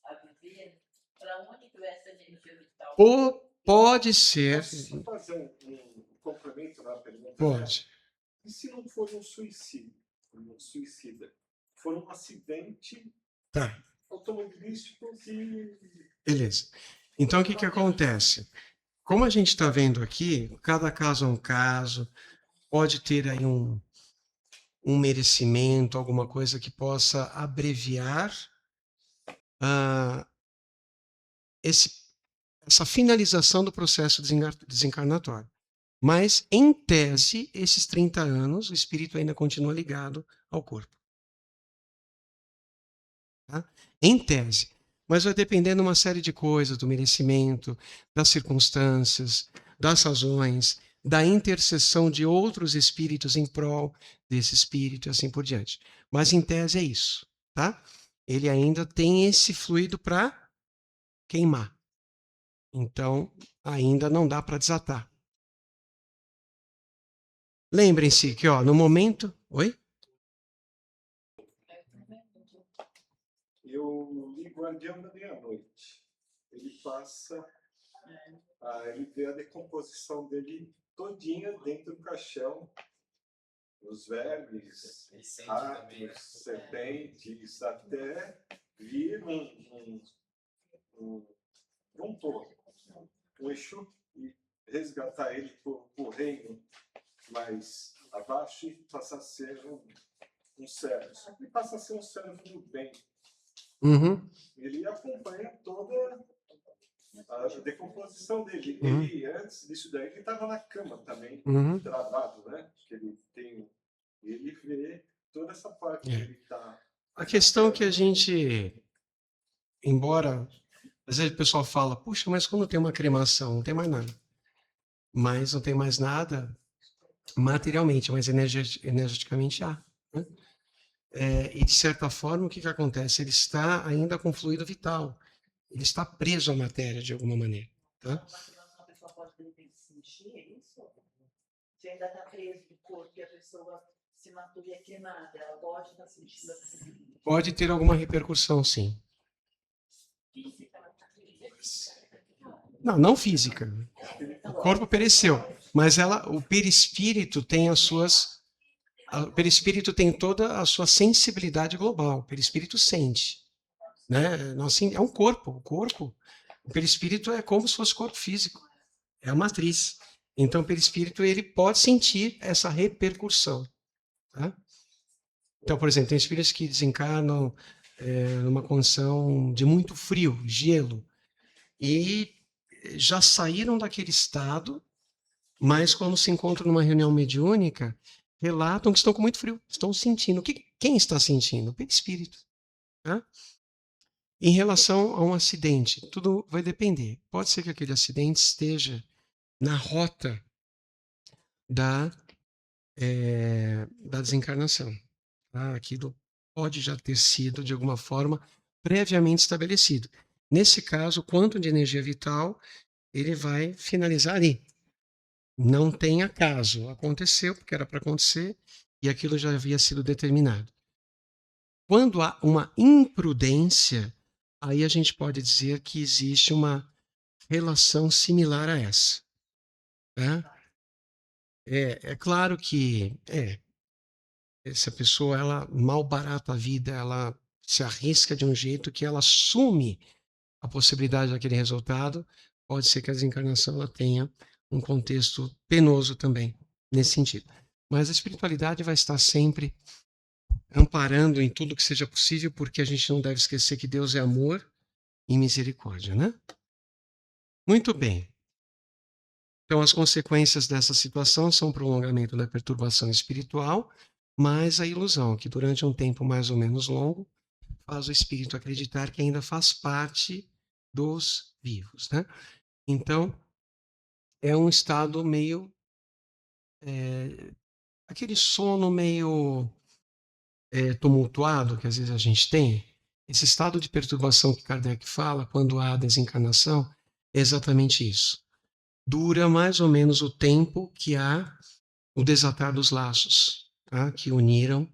a viver, para onde que vai essa energia vital? Ou pode ser. Posso fazer um complemento na pergunta? Pode. E se não for um suicida? For um acidente Tá. automobilístico que... Beleza. Então, o que que acontece? Como a gente está vendo aqui, cada caso é um caso, pode ter aí um merecimento, alguma coisa que possa abreviar essa finalização do processo desencarnatório. Mas, em tese, esses 30 anos, o espírito ainda continua ligado ao corpo. Tá? Em tese. Mas vai depender de uma série de coisas, do merecimento, das circunstâncias, das razões, da intercessão de outros espíritos em prol desse espírito e assim por diante. Mas, em tese, é isso. Tá? Ele ainda tem esse fluido para queimar. Então, ainda não dá para desatar. Lembrem-se que, ó, no momento... Oi? Eu li Guardião da Meia-Noite. Ele passa... ele vê a decomposição dele todinha dentro do caixão. Os vermes, ratos, serpentes, até vir um touro, um Exu, e resgatar ele para o reino mais abaixo e passar a ser um servo. E passa a ser um servo do bem. Uhum. Ele acompanha toda a decomposição dele. Uhum. Ele, antes disso daí, ele estava na cama também, Uhum. travado, né? Que ele vê toda essa parte que ele está... A questão que a gente, embora, às vezes o pessoal fala, puxa, mas quando tem uma cremação, não tem mais nada. Mas não tem mais nada materialmente, mas energeticamente há. Né? E, de certa forma, o que acontece? Ele está ainda com fluido vital. Ele está preso à matéria, de alguma maneira. Tá? A pessoa pode, de repente, sentir isso? Se ainda está preso do corpo e a pessoa se matou e é queimada, ela pode estar sentindo assim? Pode ter alguma repercussão, sim. Física? Não, não física. O corpo pereceu, mas o perispírito tem as suas... O perispírito tem toda a sua sensibilidade global. O perispírito sente. Né? É um corpo. O perispírito é como se fosse corpo físico. É a matriz. Então, o perispírito ele pode sentir essa repercussão. Tá? Então, por exemplo, tem espíritos que desencarnam numa condição de muito frio, gelo, e já saíram daquele estado, mas quando se encontram numa reunião mediúnica, relatam que estão com muito frio, estão sentindo. Quem está sentindo? O perispírito. Tá? Em relação a um acidente, tudo vai depender. Pode ser que aquele acidente esteja na rota da desencarnação. Tá? Aquilo pode já ter sido, de alguma forma, previamente estabelecido. Nesse caso, o quanto de energia vital ele vai finalizar ali. Não tem acaso. Aconteceu porque era para acontecer e aquilo já havia sido determinado. Quando há uma imprudência, aí a gente pode dizer que existe uma relação similar a essa. Tá? É claro que essa pessoa ela malbarata a vida, ela se arrisca de um jeito que ela assume a possibilidade daquele resultado. Pode ser que a desencarnação ela tenha um contexto penoso também, nesse sentido. Mas a espiritualidade vai estar sempre amparando em tudo que seja possível, porque a gente não deve esquecer que Deus é amor e misericórdia, né? Muito bem. Então, as consequências dessa situação são o prolongamento da perturbação espiritual, mais a ilusão, que durante um tempo mais ou menos longo, faz o espírito acreditar que ainda faz parte dos vivos, né? Então, é um estado meio... aquele sono meio tumultuado que às vezes a gente tem, esse estado de perturbação que Kardec fala quando há desencarnação, é exatamente isso. dura mais ou menos o tempo que há o desatar dos laços, tá? Que uniram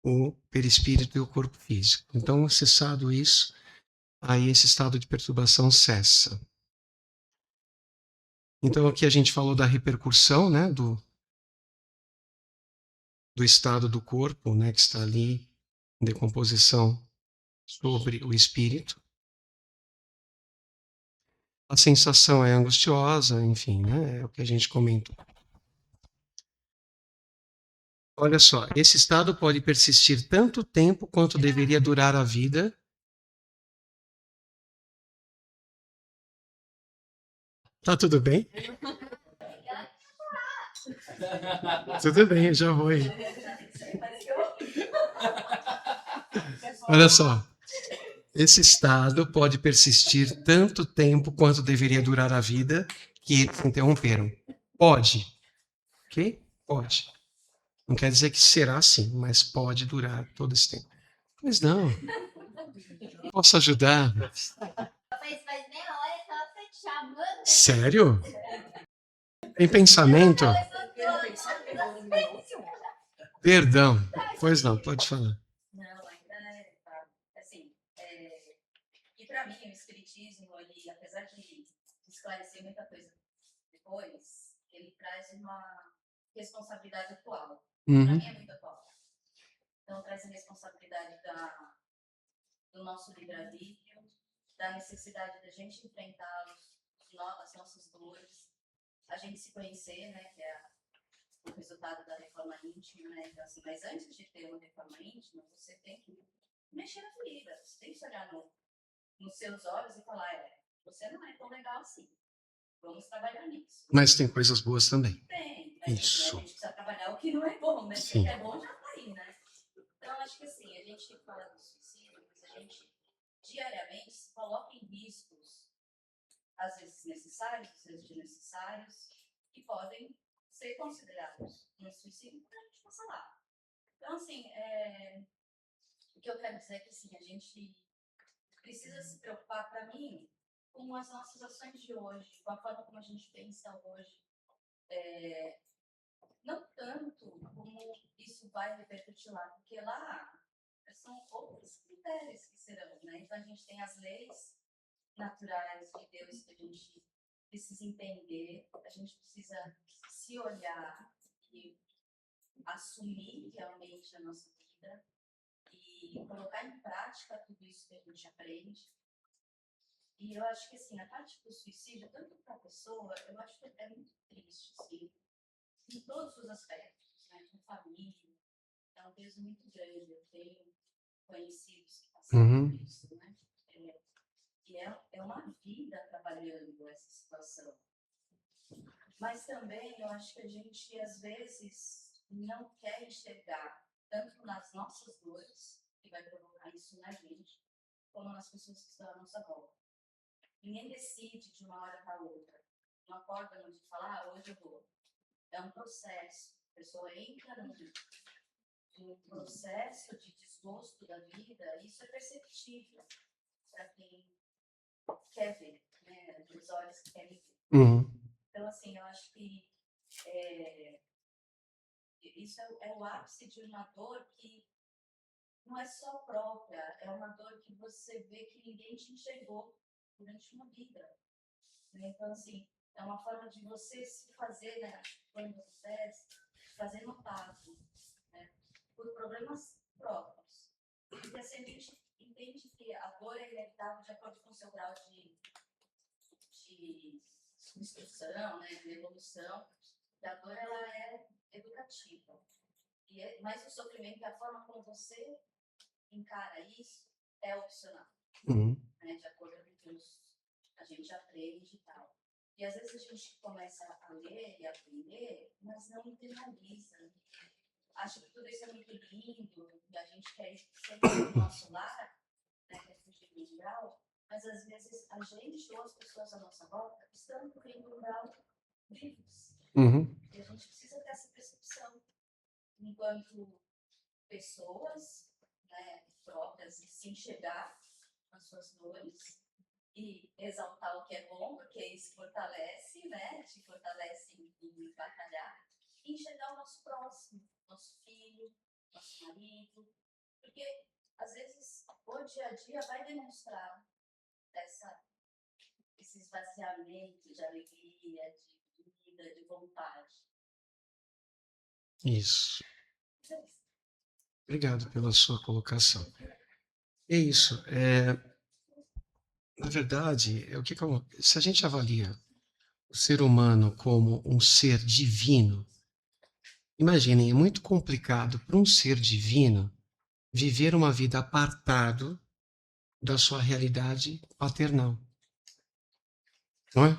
o perispírito e o corpo físico. Então, cessado isso, aí esse estado de perturbação cessa. Então, aqui a gente falou da repercussão, né, do estado do corpo, né, que está ali em decomposição sobre o espírito. A sensação é angustiosa, enfim, né, é o que a gente comentou. Olha só, esse estado pode persistir tanto tempo quanto deveria durar a vida. Tá tudo bem? Tudo bem, eu já vou aí. Olha só, esse estado pode persistir tanto tempo quanto deveria durar a vida que eles interromperam. Pode, ok? Pode. Não quer dizer que será assim, mas pode durar todo esse tempo. Mas não. Posso ajudar? Faz meia hora que ela tá te chamando. Sério? Tem pensamento? Perdão. Pois não, pode falar. Não, ainda assim, e para mim o espiritismo, ele, apesar de esclarecer muita coisa depois, ele traz uma responsabilidade atual. Para Uhum. mim é muito atual. Então traz a responsabilidade do nosso livre-arbítrio, da necessidade da gente enfrentar as nossas dores, a gente se conhecer, né, que é o resultado da reforma íntima, né? Então, assim, mas antes de ter uma reforma íntima, você tem que mexer na ferida, você tem que olhar nos seus olhos e falar, você não é tão legal assim, vamos trabalhar nisso. Mas tem coisas boas também. Tem, mas Isso. assim, a gente precisa trabalhar o que não é bom, né? Sim. O que é bom já tá aí, né? Então, acho que assim, a gente fala do suicídio, mas a gente diariamente se coloca em riscos, às vezes necessários, às vezes desnecessários, que podem ser considerados um suicídio quando a gente passa lá. Então, assim, o que eu quero dizer é que assim, a gente precisa se preocupar, para mim, com as nossas ações de hoje, com a forma como a gente pensa hoje. Não tanto como isso vai repercutir lá, porque lá são outros critérios que serão, né? Então, a gente tem as leis naturais de Deus que a gente precisa entender, a gente precisa se olhar e assumir realmente a nossa vida e colocar em prática tudo isso que a gente aprende. E eu acho que, assim, a parte do suicídio, tanto para a pessoa, eu acho que é muito triste, assim, em todos os aspectos, né? Com família, é um peso muito grande. Eu tenho conhecidos que passaram por isso, né? E é uma vida trabalhando essa situação. Mas também eu acho que a gente, às vezes, não quer enxergar tanto nas nossas dores, que vai provocar isso na gente, como nas pessoas que estão à nossa volta. Ninguém decide de uma hora para outra. Não acorda no dia e fala, hoje eu vou. É um processo. A pessoa entra num processo de desgosto da vida, e isso é perceptível para quem quer ver, né? Dos olhos que querem ver. Uhum. Então, assim, eu acho que isso é o ápice de uma dor que não é só própria, é uma dor que você vê que ninguém te enxergou durante uma vida. Então, assim, é uma forma de você se fazer, né, quando acontece, fazer notável, né, por problemas próprios. Porque assim, a gente entende que a dor é inevitável de acordo com o seu grau de instrução, né, de evolução. E a dor, ela é educativa. Mas o sofrimento, a forma como você encara isso, é opcional. Uhum. Né, de acordo com o que a gente aprende e tal. E às vezes a gente começa a ler e aprender, mas não internaliza. Acha que tudo isso é muito lindo, e a gente quer isso sempre no nosso lar, né, que é fugir do umbral, mas às vezes a gente ou as pessoas à nossa volta estão vivendo um umbral vivos. Uhum. E a gente precisa ter essa percepção, enquanto pessoas, né, próprias, de se enxergar nas suas dores e exaltar o que é bom, porque isso fortalece, né? Te fortalece em batalhar. E enxergar o nosso próximo, nosso filho, nosso marido. Porque, às vezes, o dia a dia vai demonstrar esse esvaziamento de alegria, de vida, de vontade. Isso. Obrigado pela sua colocação. É isso. Na verdade, se a gente avalia o ser humano como um ser divino, imaginem, é muito complicado para um ser divino viver uma vida apartado da sua realidade paternal, não é?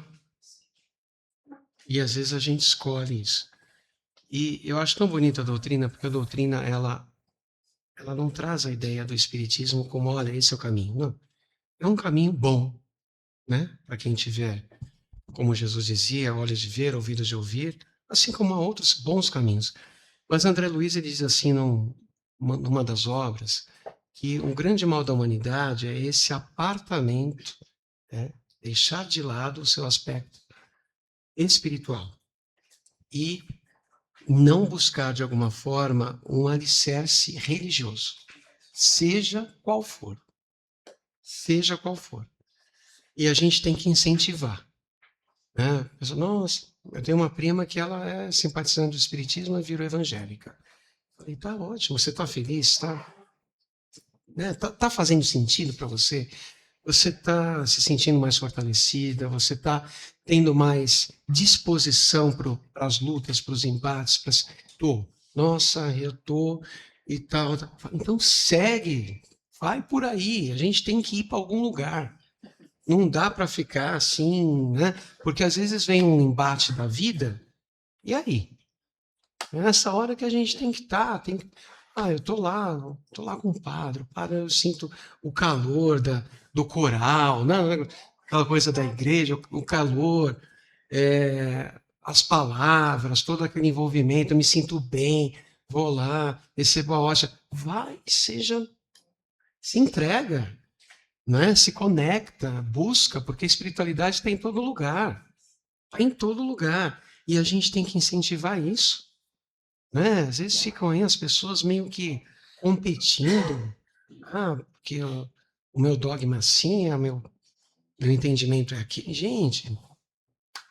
E às vezes a gente escolhe isso. E eu acho tão bonita a doutrina, porque a doutrina ela não traz a ideia do espiritismo como, olha, esse é o caminho. Não. É um caminho bom, né? Para quem tiver, como Jesus dizia, olhos de ver, ouvidos de ouvir, assim como há outros bons caminhos. Mas André Luiz ele diz assim numa das obras que o grande mal da humanidade é esse apartamento, né? Deixar de lado o seu aspecto espiritual e não buscar de alguma forma um alicerce religioso, seja qual for, seja qual for. E a gente tem que incentivar, né? Pessoa, nossa, eu tenho uma prima que ela é simpatizante do espiritismo e virou evangélica. Falei, tá ótimo, você tá feliz, tá? Né? Tá fazendo sentido para você? Você está se sentindo mais fortalecida, você está tendo mais disposição para as lutas, para os embates, nossa, eu tô e tal. Então segue, vai por aí. A gente tem que ir para algum lugar. Não dá para ficar assim, né? Porque às vezes vem um embate da vida, e aí? É nessa hora que a gente tem que estar, eu tô lá com o padre, eu sinto o calor do coral, né? Aquela coisa da igreja, o calor, as palavras, todo aquele envolvimento, eu me sinto bem, vou lá, recebo a hóstia, vai, se entrega, né? Se conecta, busca, porque a espiritualidade está em todo lugar, está em todo lugar, e a gente tem que incentivar isso, né? Às vezes ficam aí as pessoas meio que competindo. Porque o meu dogma é assim, meu entendimento é aqui. Gente,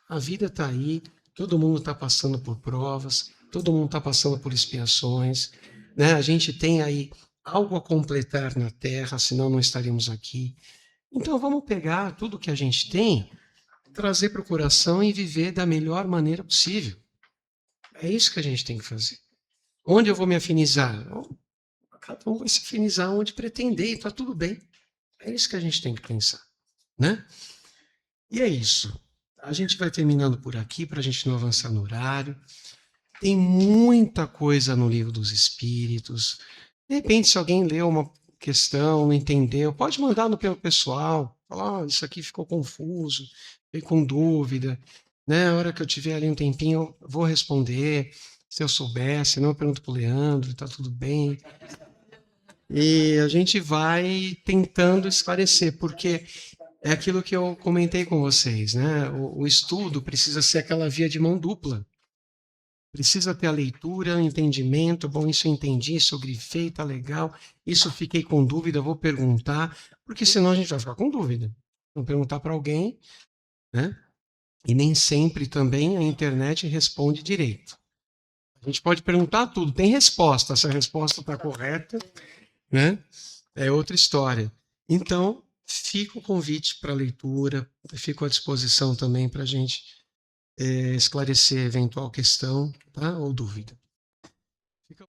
a vida está aí, todo mundo está passando por provas, todo mundo está passando por expiações, né? A gente tem aí algo a completar na Terra, senão não estaríamos aqui. Então vamos pegar tudo que a gente tem, trazer para o coração e viver da melhor maneira possível. É isso que a gente tem que fazer. Onde eu vou me afinizar? Cada um vai se afinizar onde pretender, e está tudo bem. É isso que a gente tem que pensar, né? E é isso. A gente vai terminando por aqui para a gente não avançar no horário. Tem muita coisa no Livro dos Espíritos. De repente, se alguém leu uma questão, não entendeu, pode mandar no pessoal. Falar, isso aqui ficou confuso, fiquei com dúvida. Né? A hora que eu tiver ali um tempinho, eu vou responder. Se eu souber, senão eu pergunto para o Leandro, está tudo bem. E a gente vai tentando esclarecer, porque é aquilo que eu comentei com vocês, né? O estudo precisa ser aquela via de mão dupla. Precisa ter a leitura, o entendimento. Bom, isso eu entendi, isso eu grifei, tá legal. Isso eu fiquei com dúvida, vou perguntar, porque senão a gente vai ficar com dúvida. Vamos perguntar para alguém, né? E nem sempre também a internet responde direito. A gente pode perguntar tudo, tem resposta. Se a resposta está correta, né? É outra história. Então, fica o convite para leitura, fico à disposição também para a gente esclarecer eventual questão, tá? Ou dúvida. Fica...